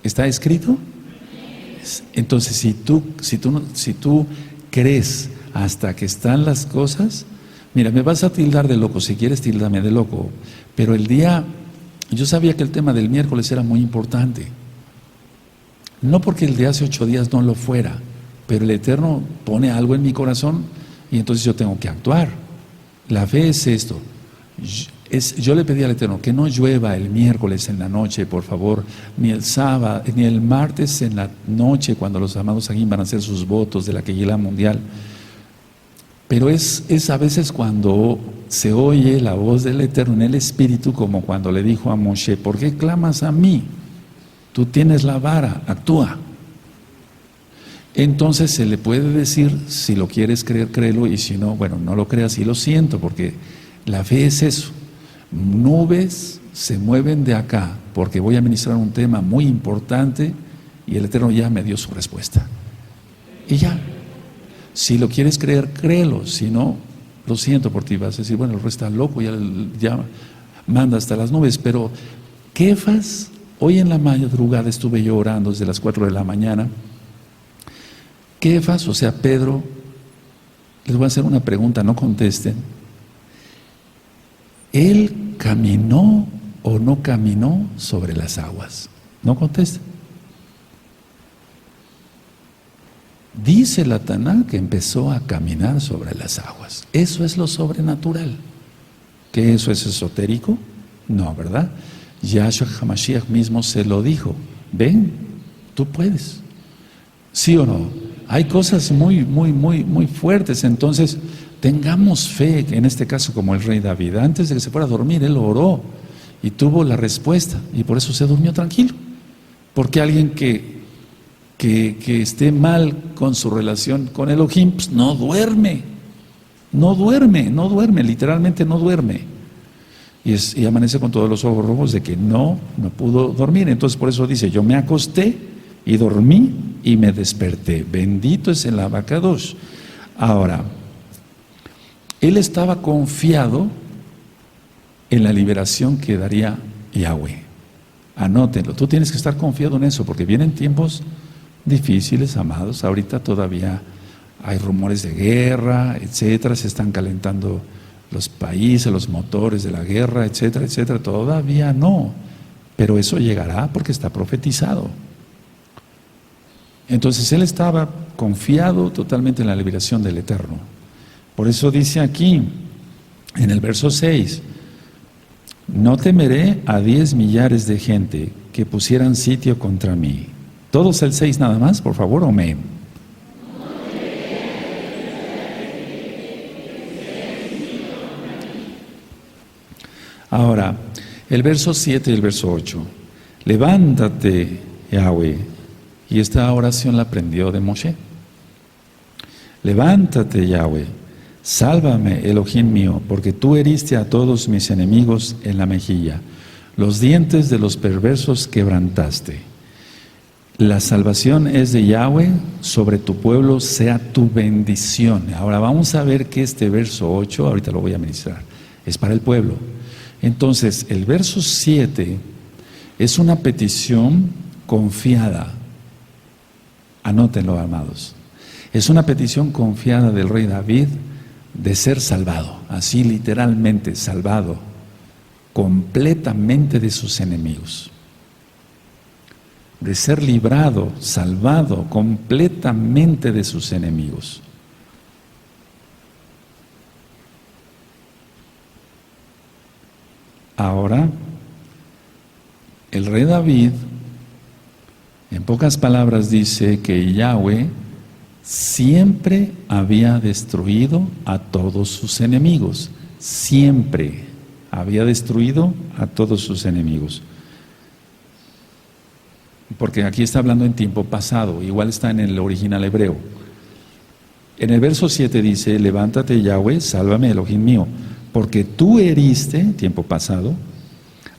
[SPEAKER 1] ¿Está escrito? Entonces, si tú crees hasta que están las cosas, mira, me vas a tildar de loco, si quieres tíldame de loco, pero yo sabía que el tema del miércoles era muy importante. No porque el de hace 8 días no lo fuera, pero el Eterno pone algo en mi corazón y entonces yo tengo que actuar. La fe es esto. Yo le pedí al Eterno que no llueva el miércoles en la noche, por favor, ni el sábado, ni el martes en la noche, cuando los amados aquí van a hacer sus votos de la Kehilá mundial. Pero es a veces cuando se oye la voz del Eterno en el Espíritu, como cuando le dijo a Moshe, ¿por qué clamas a mí? Tú tienes la vara, actúa. Entonces se le puede decir, si lo quieres creer, créelo, y si no, bueno, no lo creas y lo siento, porque la fe es eso. Nubes se mueven de acá, porque voy a ministrar un tema muy importante y el Eterno ya me dio su respuesta. Y ya. Si lo quieres creer, créelo. Si no, lo siento por ti. Vas a decir, bueno, el resto está loco, ya manda hasta las nubes. Pero Kefas, hoy en la madrugada estuve yo orando desde las 4 de la mañana. Kefas, o sea, Pedro, les voy a hacer una pregunta, no contesten. ¿Él caminó o no caminó sobre las aguas? No contesten. Dice la Taná que empezó a caminar sobre las aguas. Eso es lo sobrenatural. ¿Que eso es esotérico? No, ¿verdad? Yahshua HaMashiach mismo se lo dijo. Ven, tú puedes. ¿Sí o no? Hay cosas muy fuertes. Entonces, tengamos fe, en este caso como el rey David. Antes de que se fuera a dormir, él oró y tuvo la respuesta. Y por eso se durmió tranquilo. Porque alguien que esté mal con su relación con Elohim, pues no duerme, literalmente no duerme. Y amanece con todos los ojos rojos de que no pudo dormir. Entonces por eso dice, yo me acosté y dormí y me desperté. Bendito es el Abacadosh. Ahora, él estaba confiado en la liberación que daría Yahweh. Anótenlo, tú tienes que estar confiado en eso, porque vienen tiempos difíciles, amados. Ahorita todavía hay rumores de guerra, etcétera, se están calentando los países, los motores de la guerra, etcétera, etcétera. Todavía no, pero eso llegará porque está profetizado. Entonces él estaba confiado totalmente en la liberación del Eterno. Por eso dice aquí, en el verso 6, no temeré a 10 millares de gente que pusieran sitio contra mí. Todos el 6 nada más, por favor, amén. Ahora, el verso 7 y el verso 8. Levántate, Yahweh. Y esta oración la aprendió de Moshe. Levántate, Yahweh. Sálvame, Elohim mío, porque tú heriste a todos mis enemigos en la mejilla. Los dientes de los perversos quebrantaste. La salvación es de Yahweh, sobre tu pueblo sea tu bendición. Ahora vamos a ver que este verso 8, ahorita lo voy a ministrar, es para el pueblo. Entonces, el verso 7 es una petición confiada. Anótenlo, amados. Es una petición confiada del rey David de ser salvado, así literalmente salvado, completamente de sus enemigos. De ser librado, salvado completamente de sus enemigos. Ahora, el rey David, en pocas palabras, dice que Yahweh siempre había destruido a todos sus enemigos. Siempre había destruido a todos sus enemigos. Porque aquí está hablando en tiempo pasado, igual está en el original hebreo. En el verso 7 dice, levántate Yahweh, sálvame Elohim mío, porque tú heriste, tiempo pasado,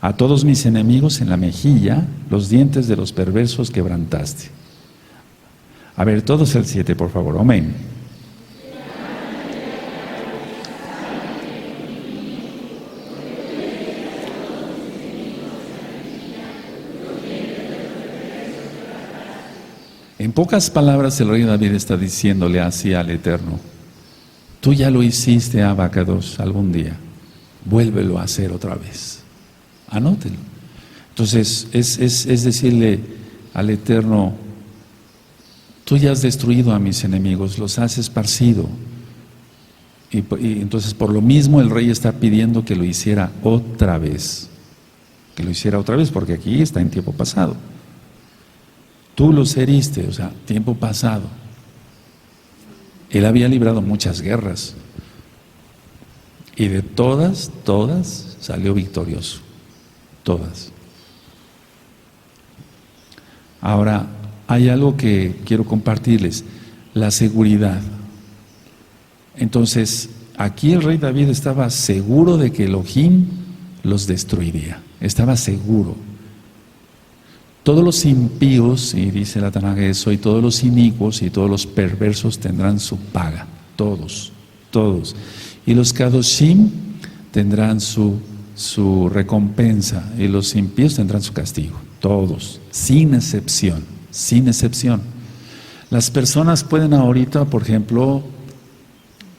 [SPEAKER 1] a todos mis enemigos en la mejilla, los dientes de los perversos quebrantaste. A ver, todos el 7, por favor, amén. En pocas palabras, el rey David está diciéndole así al Eterno: tú ya lo hiciste, Abacados, algún día, vuélvelo a hacer otra vez. Anótelo. Entonces, es decirle al Eterno: tú ya has destruido a mis enemigos, los has esparcido. Y entonces, por lo mismo, el rey está pidiendo que lo hiciera otra vez. Que lo hiciera otra vez, porque aquí está en tiempo pasado. Tú los heriste, o sea, tiempo pasado. Él había librado muchas guerras. Y de todas salió victorioso. Todas. Ahora, hay algo que quiero compartirles: la seguridad. Entonces, aquí el rey David estaba seguro de que Elohim los destruiría. Estaba seguro. Todos los impíos, y dice la Tanaj eso, y todos los inicuos y todos los perversos tendrán su paga. Todos. Y los kadoshim tendrán su recompensa, y los impíos tendrán su castigo. Todos, sin excepción. Las personas pueden ahorita, por ejemplo,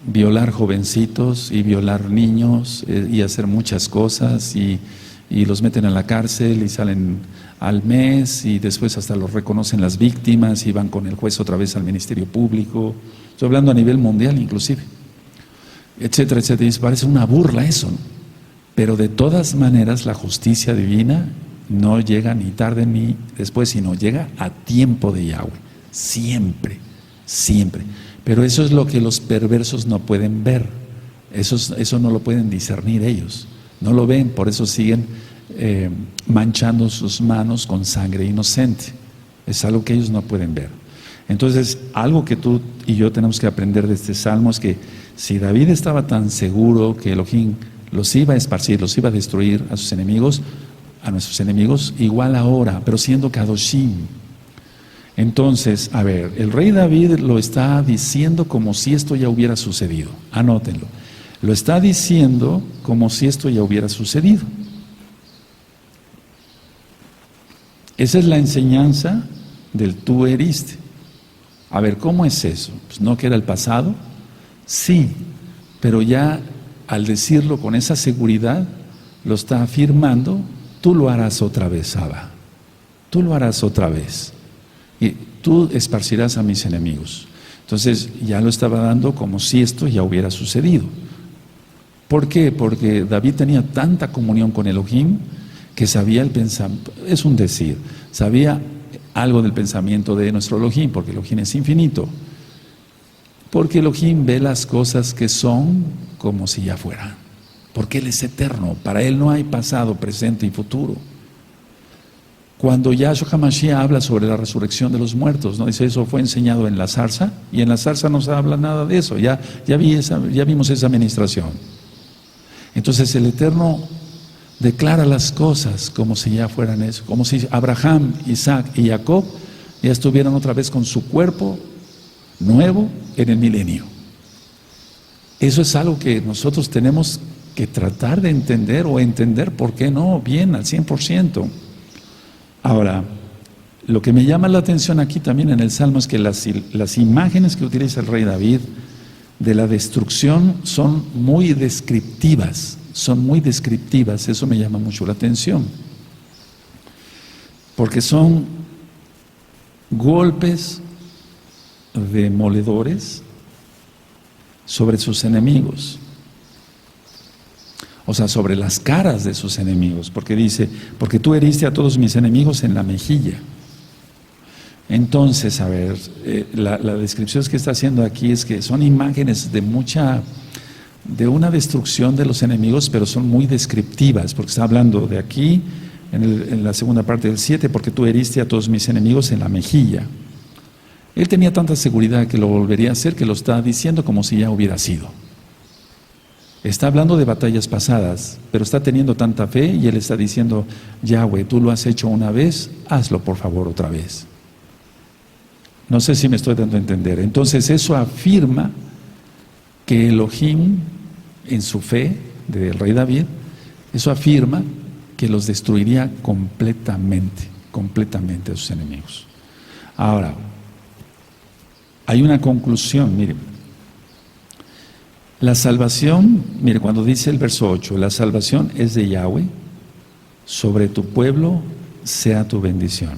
[SPEAKER 1] violar jovencitos y violar niños y hacer muchas cosas y y los meten a la cárcel y salen al mes y después hasta los reconocen las víctimas y van con el juez otra vez al Ministerio Público. Estoy hablando a nivel mundial inclusive, etcétera, etcétera. Y parece una burla eso, ¿no? Pero de todas maneras la justicia divina no llega ni tarde ni después, sino llega a tiempo de Yahweh, siempre, siempre. Pero eso es lo que los perversos no pueden ver, eso no lo pueden discernir ellos, no lo ven, por eso siguen manchando sus manos con sangre inocente. Es algo que ellos no pueden ver. Entonces, algo que tú y yo tenemos que aprender de este salmo es que si David estaba tan seguro que Elohim los iba a esparcir, los iba a destruir a sus enemigos, a nuestros enemigos, igual ahora, pero siendo Kadoshim. Entonces, a ver, el rey David lo está diciendo como si esto ya hubiera sucedido. Anótenlo. Lo está diciendo como si esto ya hubiera sucedido. Esa es la enseñanza del tú heriste. A ver, ¿cómo es eso? Pues no que era el pasado. Sí, pero ya al decirlo con esa seguridad, lo está afirmando, tú lo harás otra vez, Abba. Tú lo harás otra vez. Y tú esparcirás a mis enemigos. Entonces ya lo estaba dando como si esto ya hubiera sucedido. ¿Por qué? Porque David tenía tanta comunión con Elohim que sabía el pensamiento, es un decir, sabía algo del pensamiento de nuestro Elohim, porque Elohim es infinito. Porque Elohim ve las cosas que son como si ya fueran. Porque Él es eterno, para Él no hay pasado, presente y futuro. Cuando Yahshua HaMashiach habla sobre la resurrección de los muertos, ¿no? Dice, eso fue enseñado en la zarza, y en la zarza no se habla nada de eso, ya vimos esa administración. Entonces el Eterno declara las cosas como si ya fueran eso, como si Abraham, Isaac y Jacob ya estuvieran otra vez con su cuerpo nuevo en el milenio. Eso es algo que nosotros tenemos que tratar de entender, o entender, ¿por qué no? Bien, al 100%. Ahora, lo que me llama la atención aquí también en el Salmo es que las imágenes que utiliza el rey David de la destrucción son muy descriptivas, eso me llama mucho la atención, porque son golpes demoledores sobre sus enemigos, o sea, sobre las caras de sus enemigos, porque dice, porque tú heriste a todos mis enemigos en la mejilla. Entonces, a ver, la descripción que está haciendo aquí es que son imágenes de una destrucción de los enemigos, pero son muy descriptivas, porque está hablando de aquí, en la segunda parte del 7, porque tú heriste a todos mis enemigos en la mejilla. Él tenía tanta seguridad que lo volvería a hacer, que lo está diciendo como si ya hubiera sido. Está hablando de batallas pasadas, pero está teniendo tanta fe y él está diciendo, Yahweh, tú lo has hecho una vez, hazlo por favor otra vez. No sé si me estoy dando a entender. Entonces eso afirma que Elohim, en su fe del rey David, eso afirma que los destruiría completamente a sus enemigos. Ahora, hay una conclusión, miren. La salvación, mire, cuando dice el verso 8, la salvación es de Yahweh, sobre tu pueblo sea tu bendición.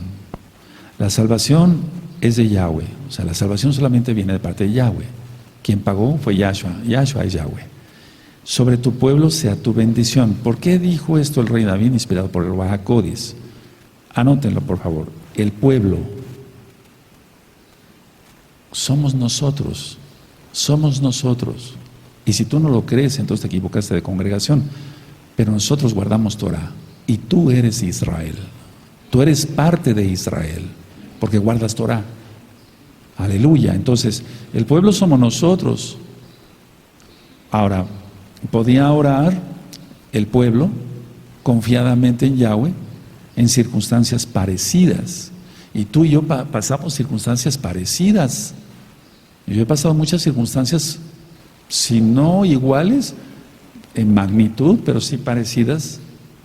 [SPEAKER 1] La salvación es de Yahweh, o sea, la salvación solamente viene de parte de Yahweh. Quien pagó fue Yahshua, Yahshua es Yahweh. Sobre tu pueblo sea tu bendición. ¿Por qué dijo esto el rey David, inspirado por el Ruach HaKodesh? Anótenlo, por favor. El pueblo somos nosotros. Y si tú no lo crees, entonces te equivocaste de congregación. Pero nosotros guardamos Torah. Y tú eres Israel. Tú eres parte de Israel, porque guardas Torah. Aleluya. Entonces, el pueblo somos nosotros. Ahora, podía orar el pueblo confiadamente en Yahweh en circunstancias parecidas. Y tú y yo pasamos circunstancias parecidas. Yo he pasado muchas circunstancias, si no iguales en magnitud, pero sí parecidas,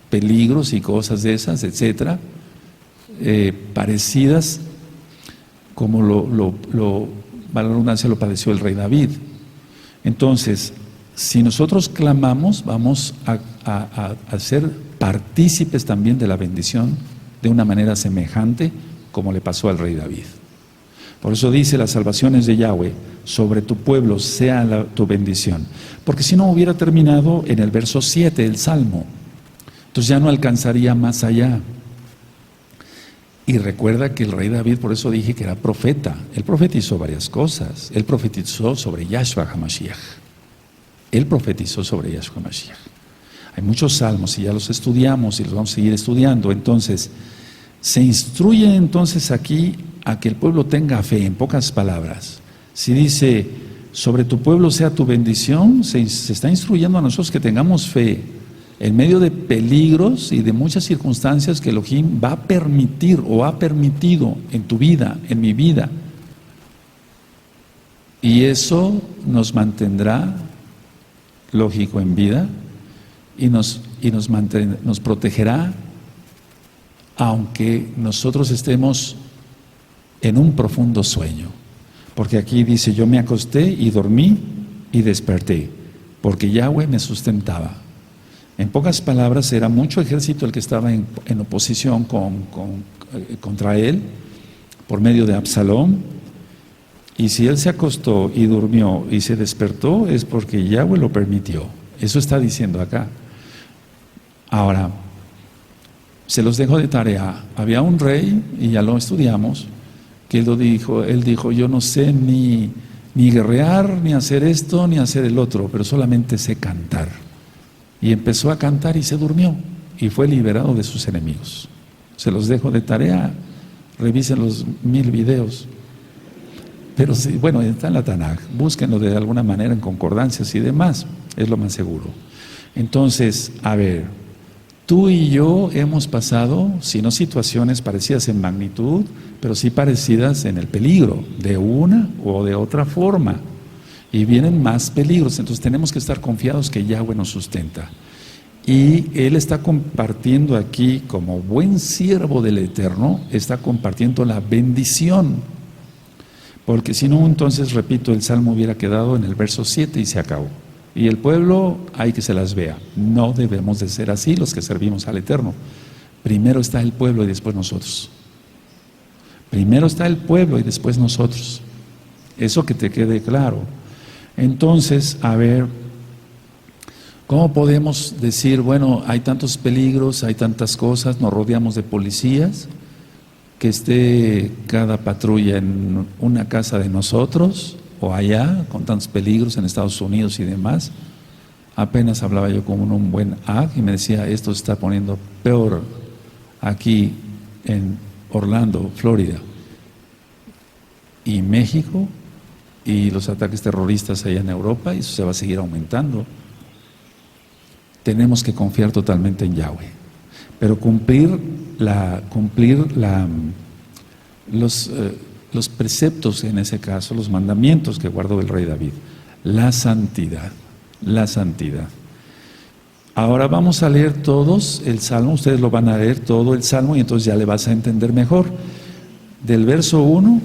[SPEAKER 1] peligros y cosas de esas, etcétera, parecidas como la redundancia lo padeció el rey David. Entonces, si nosotros clamamos, vamos a ser partícipes también de la bendición de una manera semejante como le pasó al rey David. Por eso dice, las salvaciones de Yahweh sobre tu pueblo sea tu bendición. Porque si no hubiera terminado en el verso 7 del Salmo, entonces ya no alcanzaría más allá. Y recuerda que el rey David, por eso dije que era profeta. Él profetizó varias cosas. Él profetizó sobre Yahshua HaMashiach. Él profetizó sobre Yahshua HaMashiach. Hay muchos salmos y ya los estudiamos y los vamos a seguir estudiando. Entonces, se instruye entonces aquí a que el pueblo tenga fe, en pocas palabras. Si dice, sobre tu pueblo sea tu bendición, se está instruyendo a nosotros que tengamos fe en medio de peligros y de muchas circunstancias que Elohim va a permitir o ha permitido en tu vida, en mi vida. Y eso nos mantendrá, lógico, en vida y nos protegerá, aunque nosotros estemos en un profundo sueño. Porque aquí dice, yo me acosté y dormí y desperté, porque Yahweh me sustentaba. En pocas palabras, era mucho ejército el que estaba en oposición contra él, por medio de Absalón. Y si él se acostó y durmió y se despertó, es porque Yahweh lo permitió. Eso está diciendo acá. Ahora, se los dejo de tarea. Había un rey, y ya lo estudiamos, que él dijo, yo no sé ni guerrear, ni hacer esto, ni hacer el otro, pero solamente sé cantar. Y empezó a cantar y se durmió, y fue liberado de sus enemigos. Se los dejo de tarea, revisen los 1000 videos. Pero sí, bueno, está en la Tanaj, búsquenlo de alguna manera en concordancias y demás, es lo más seguro. Entonces, a ver, tú y yo hemos pasado, si no situaciones parecidas en magnitud, pero sí parecidas en el peligro, de una o de otra forma. Y vienen más peligros, entonces tenemos que estar confiados que Yahweh nos sustenta. Y Él está compartiendo aquí, como buen siervo del Eterno, está compartiendo la bendición. Porque si no, entonces, repito, el Salmo hubiera quedado en el verso 7 y se acabó. Y el pueblo hay que se las vea. No debemos de ser así los que servimos al Eterno. Primero está el pueblo y después nosotros. Primero está el pueblo y después nosotros. Eso que te quede claro. Entonces, a ver, ¿cómo podemos decir, bueno, hay tantos peligros, hay tantas cosas, nos rodeamos de policías, que esté cada patrulla en una casa de nosotros o allá, con tantos peligros en Estados Unidos y demás? Apenas hablaba yo con un buen ag y me decía, esto se está poniendo peor aquí en Orlando, Florida, y México, y los ataques terroristas allá en Europa, y eso se va a seguir aumentando. Tenemos que confiar totalmente en Yahweh, pero cumplir los preceptos, en ese caso, los mandamientos que guardó el rey David, la santidad. Ahora vamos a leer todos el Salmo, ustedes lo van a leer todo el Salmo y entonces ya le vas a entender mejor. Del verso 1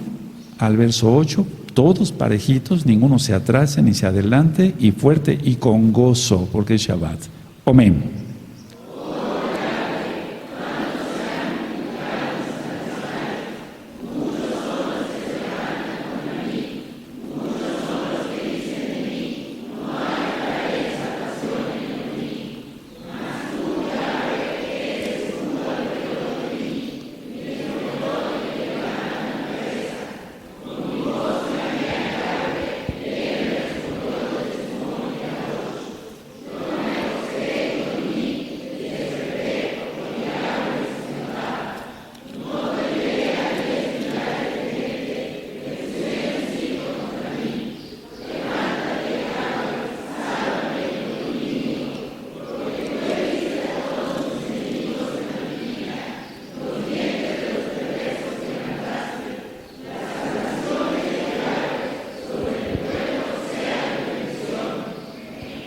[SPEAKER 1] al verso 8, todos parejitos, ninguno se atrase ni se adelante, y fuerte y con gozo, porque es Shabbat. Amén.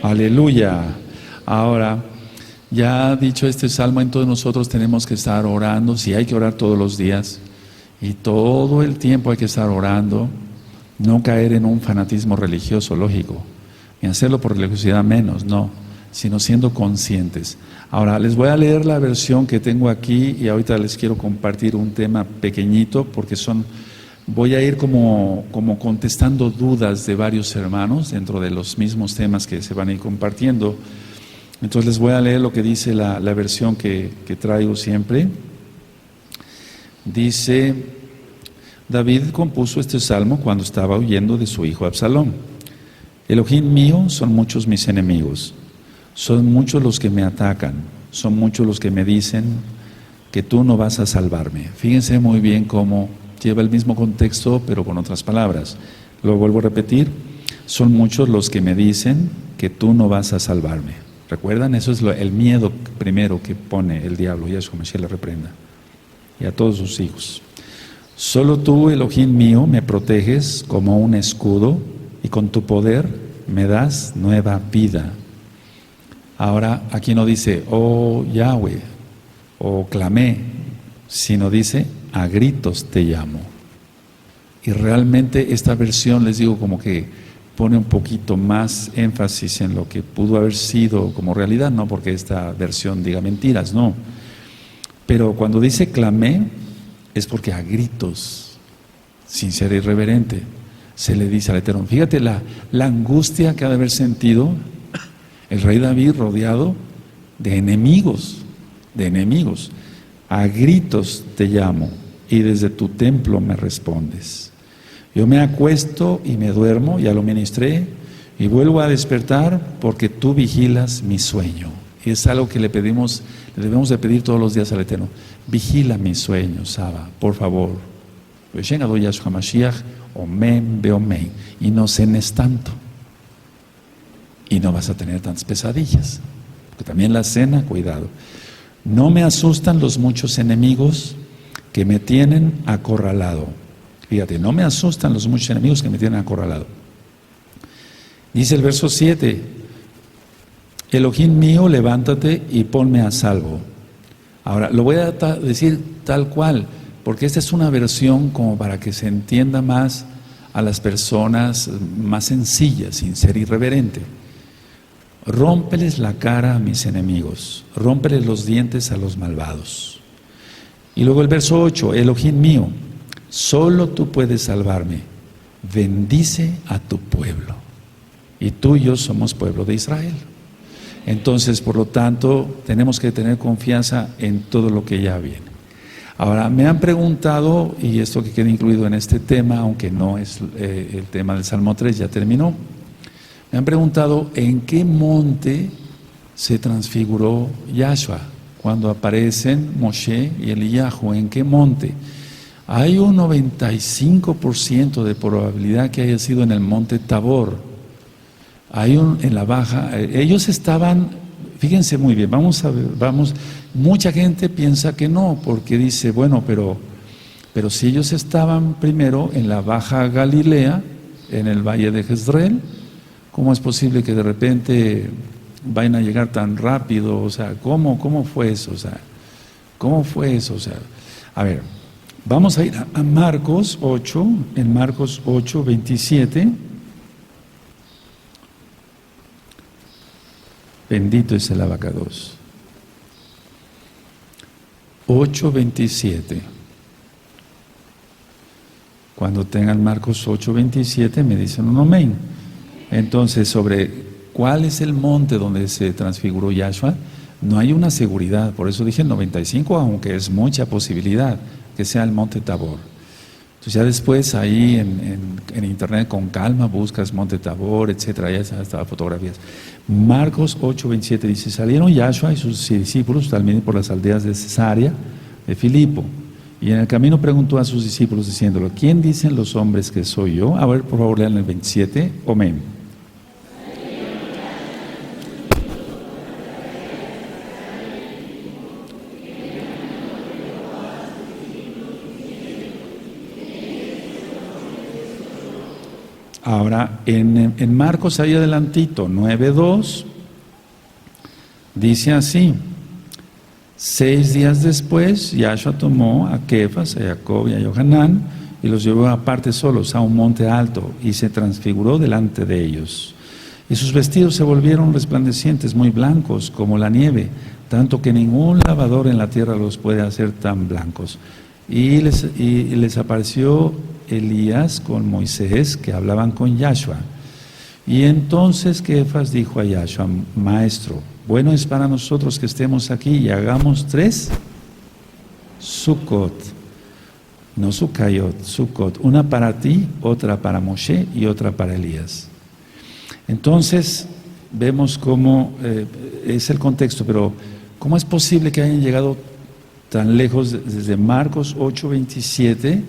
[SPEAKER 1] Aleluya. Ahora, ya dicho este salmo, entonces nosotros tenemos que estar orando, sí hay que orar todos los días, y todo el tiempo hay que estar orando, no caer en un fanatismo religioso, lógico, ni hacerlo por religiosidad menos, no. sino siendo conscientes. Ahora, les voy a leer la versión que tengo aquí y ahorita les quiero compartir un tema pequeñito porque voy a ir como contestando dudas de varios hermanos dentro de los mismos temas que se van a ir compartiendo. Entonces les voy a leer lo que dice la versión que traigo siempre. Dice: David compuso este salmo cuando estaba huyendo de su hijo Absalón. Elohim mío, son muchos mis enemigos, son muchos los que me atacan, son muchos los que me dicen que tú no vas a salvarme. Fíjense muy bien cómo lleva el mismo contexto pero con otras palabras. Lo vuelvo a repetir: son muchos los que me dicen que tú no vas a salvarme. ¿Recuerdan? Eso es el miedo primero que pone el diablo, y Yahshua Mashiach le reprenda, y a todos sus hijos. Solo tú, Elohim mío, me proteges como un escudo, y con tu poder me das nueva vida. Ahora, aquí no dice, oh Yahweh, o clamé, sino dice, a gritos te llamo. Y realmente esta versión, les digo, como que pone un poquito más énfasis en lo que pudo haber sido como realidad, no porque esta versión diga mentiras, no. Pero cuando dice clamé, es porque a gritos, sin ser irreverente, se le dice al Eterno. Fíjate la angustia que ha de haber sentido el rey David rodeado de enemigos. A gritos te llamo y desde tu templo me respondes. Yo me acuesto y me duermo, ya lo ministré, y vuelvo a despertar porque tú vigilas mi sueño. Y es algo que le debemos de pedir todos los días al Eterno. Vigila mi sueño, Saba, por favor. Y no cenes tanto. Y no vas a tener tantas pesadillas. Porque también la cena, cuidado. No me asustan los muchos enemigos que me tienen acorralado. Fíjate, no me asustan los muchos enemigos que me tienen acorralado. Dice el verso 7, Elohim mío, levántate y ponme a salvo. Ahora, lo voy a decir tal cual, porque esta es una versión como para que se entienda más a las personas más sencillas, sin ser irreverente. Rómpeles la cara a mis enemigos, rómpeles los dientes a los malvados. Y luego el verso 8, Elohim mío, solo tú puedes salvarme, bendice a tu pueblo. Y tú y yo somos pueblo de Israel. Entonces, por lo tanto, tenemos que tener confianza en todo lo que ya viene. Ahora, me han preguntado, y esto que queda incluido en este tema, aunque no es el tema del Salmo 3, ya terminó. Me han preguntado en qué monte se transfiguró Yahshua cuando aparecen Moshe y Eliyahu. ¿En qué monte? Hay un 95% de probabilidad que haya sido en el monte Tabor. En la baja, ellos estaban, fíjense muy bien, mucha gente piensa que no, porque dice, bueno, pero si ellos estaban primero en la baja Galilea, en el valle de Jezreel, ¿cómo es posible que de repente vayan a llegar tan rápido? O sea, ¿cómo fue eso? O sea, ¿cómo fue eso? O sea, a ver, vamos a ir a Marcos 8, en Marcos 8, 27. Bendito es el abacados. 8, 27. Cuando tengan Marcos 8, 27 me dicen un amén. Entonces, sobre cuál es el monte donde se transfiguró Yahshua, no hay una seguridad. Por eso dije 95, aunque es mucha posibilidad que sea el monte Tabor. Entonces ya después ahí en internet con calma buscas monte Tabor, etcétera, ya están fotografías. Marcos 8, 27 dice, salieron Yahshua y sus discípulos también por las aldeas de Cesarea de Filipo. Y en el camino preguntó a sus discípulos diciéndolo, ¿quién dicen los hombres que soy yo? A ver, por favor, lean el 27, amén. Ahora, en Marcos, ahí adelantito, 9:2, dice así, 6 días después, Yahshua tomó a Kefas, a Jacob y a Yohanan, y los llevó aparte solos a un monte alto, y se transfiguró delante de ellos. Y sus vestidos se volvieron resplandecientes, muy blancos como la nieve, tanto que ningún lavador en la tierra los puede hacer tan blancos. Y les apareció Elías con Moisés, que hablaban con Yahshua. Y entonces Kefas dijo a Yahshua: Maestro, bueno es para nosotros que estemos aquí y hagamos 3 Sukkot, no Sukkayot, Sukkot, una para ti, otra para Moshe y otra para Elías. Entonces vemos cómo es el contexto, pero ¿cómo es posible que hayan llegado tan lejos desde Marcos 8:27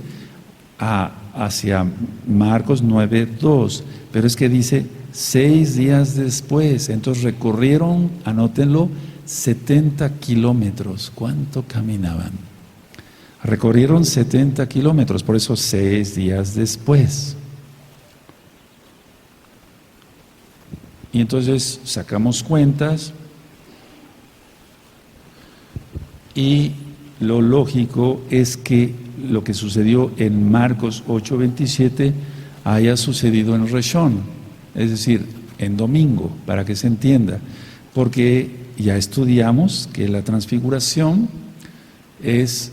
[SPEAKER 1] hacia Marcos 9:2? Pero es que dice 6 días después. Entonces recorrieron, anótenlo, 70 kilómetros. ¿Cuánto caminaban? Recorrieron 70 kilómetros, por eso 6 días después. Y entonces sacamos cuentas y lo lógico es que lo que sucedió en Marcos 8:27 haya sucedido en Reshón, es decir, en domingo, para que se entienda, porque ya estudiamos que la transfiguración es,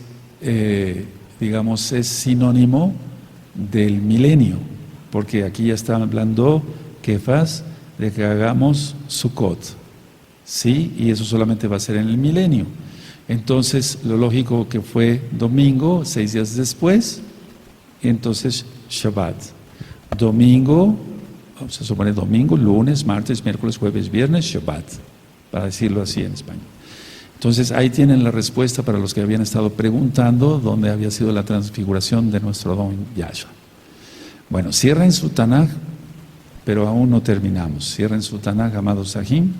[SPEAKER 1] digamos, es sinónimo del milenio, porque aquí ya está hablando Kefas de que hagamos Sukkot, ¿sí? Y eso solamente va a ser en el milenio. Entonces, lo lógico que fue domingo, 6 días después, y entonces Shabbat. Domingo, se supone domingo, lunes, martes, miércoles, jueves, viernes, Shabbat, para decirlo así en español. Entonces, ahí tienen la respuesta para los que habían estado preguntando dónde había sido la transfiguración de nuestro don Yahshua. Bueno, cierren su Tanaj, pero aún no terminamos. Cierren su Tanaj, amados Sahim,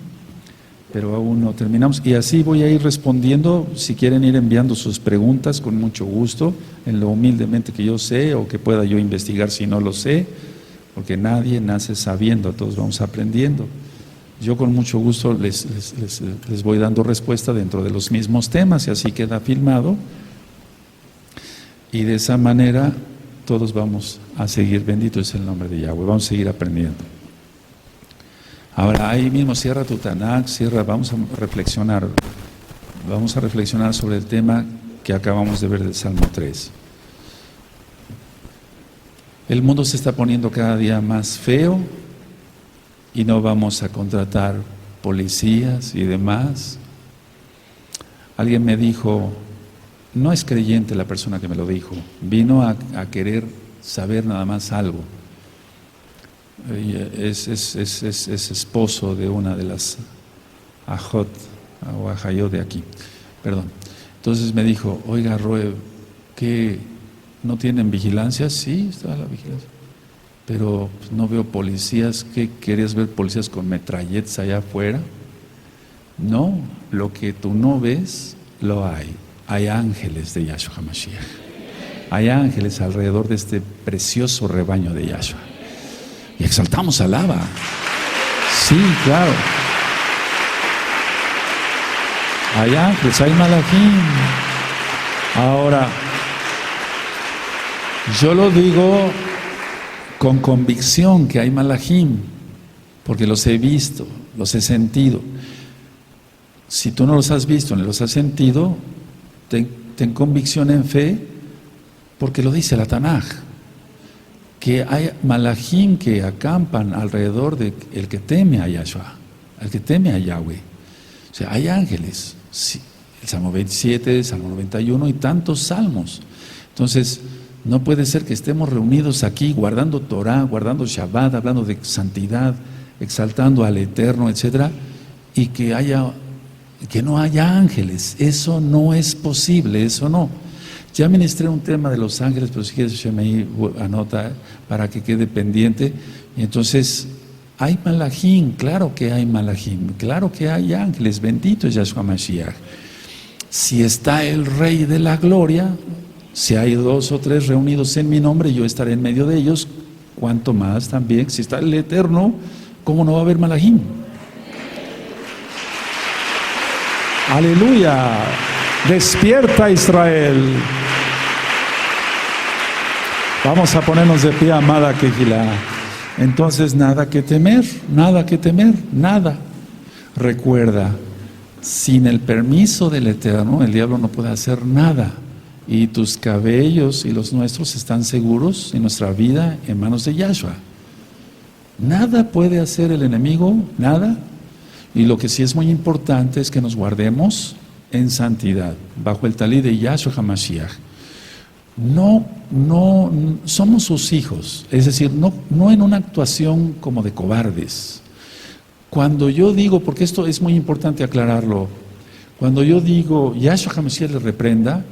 [SPEAKER 1] pero aún no terminamos. Y así voy a ir respondiendo. Si quieren ir enviando sus preguntas, con mucho gusto, en lo humildemente que yo sé, o que pueda yo investigar si no lo sé, porque nadie nace sabiendo, todos vamos aprendiendo. Yo con mucho gusto les voy dando respuesta dentro de los mismos temas, y así queda filmado. Y de esa manera todos vamos a seguir, bendito es el nombre de Yahweh, vamos a seguir aprendiendo. Ahora ahí mismo cierra tu Tanaj, vamos a reflexionar sobre el tema que acabamos de ver del Salmo 3. El mundo se está poniendo cada día más feo y no vamos a contratar policías y demás. Alguien me dijo, no es creyente la persona que me lo dijo, vino a querer saber nada más algo. Es esposo de una de las ajot o ajayot de aquí, perdón. Entonces me dijo, oiga Roe, ¿qué no tienen vigilancia? Sí, está la vigilancia, pero pues, no veo policías. ¿Qué querías ver, policías con metralletas allá afuera? No, lo que tú no ves lo hay. Hay ángeles de Yahshua HaMashiach. Hay ángeles alrededor de este precioso rebaño de Yahshua. Y exaltamos alaba. Sí, claro. Hay ángeles, hay malajim. Ahora, yo lo digo con convicción que hay malajim, porque los he visto, los he sentido. Si tú no los has visto ni los has sentido, ten convicción en fe, porque lo dice la Tanaj, que hay malajim que acampan alrededor de el que teme a Yahshua, el que teme a Yahweh. O sea, hay ángeles, sí, el Salmo 27, el Salmo 91 y tantos salmos. Entonces, no puede ser que estemos reunidos aquí guardando Torah, guardando Shabbat, hablando de santidad, exaltando al Eterno, etcétera, y que no haya ángeles. Eso no es posible, eso no. Ya ministré un tema de los ángeles, pero si quieres Shemei anota para que quede pendiente. Y entonces, hay malajim, claro que hay malajim, claro que hay ángeles, bendito es Yahshua Mashiach. Si está el Rey de la Gloria, si hay 2 o 3 reunidos en mi nombre, yo estaré en medio de ellos. Cuanto más también, si está el Eterno, ¿cómo no va a haber malajim? Aleluya, despierta Israel. Vamos a ponernos de pie, amada Kehilá. Entonces nada que temer, nada. Recuerda, sin el permiso del Eterno, el diablo no puede hacer nada. Y tus cabellos y los nuestros están seguros en nuestra vida en manos de Yahshua. Nada puede hacer el enemigo, nada. Y lo que sí es muy importante es que nos guardemos en santidad, bajo el talí de Yahshua HaMashiach. No somos sus hijos, es decir, no en una actuación como de cobardes. Cuando yo digo, porque esto es muy importante aclararlo, cuando yo digo Yahshua HaMashiach le reprenda,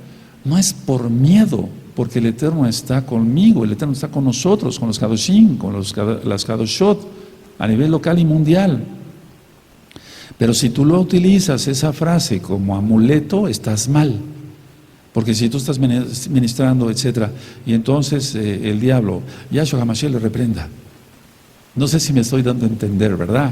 [SPEAKER 1] no es por miedo, porque el Eterno está conmigo, el Eterno está con nosotros, con los Kadoshim, con las Kadoshot, a nivel local y mundial. Pero si tú lo utilizas, esa frase, como amuleto, estás mal. Porque si tú estás ministrando, etcétera, y entonces el diablo, Yahshua HaMashiach le reprenda. No sé si me estoy dando a entender, ¿verdad?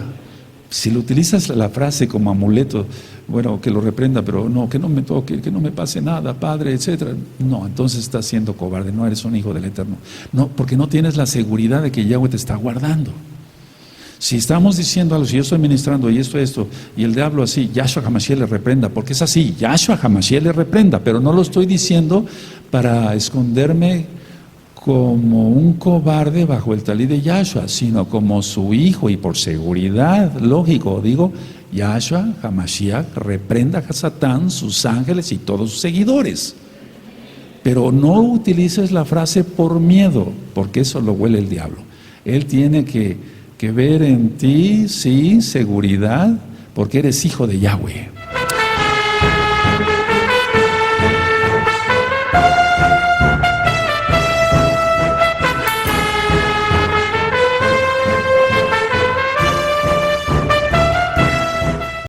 [SPEAKER 1] Si lo utilizas la frase como amuleto, bueno, que lo reprenda, pero no, que no me toque, que no me pase nada, Padre, etcétera. No, entonces estás siendo cobarde, no eres un hijo del Eterno. No, porque no tienes la seguridad de que Yahweh te está guardando. Si estamos diciendo algo, si yo estoy ministrando y esto, y el diablo así, Yahshua HaMashiach le reprenda, porque es así, Yahshua HaMashiach le reprenda, pero no lo estoy diciendo para esconderme como un cobarde bajo el talí de Yahshua, sino como su hijo, y por seguridad, lógico, digo, Yahshua HaMashiach reprenda a Satán, sus ángeles y todos sus seguidores. Pero no utilices la frase por miedo, porque eso lo huele el diablo. Él tiene que ver en ti, sí, seguridad, porque eres hijo de Yahweh.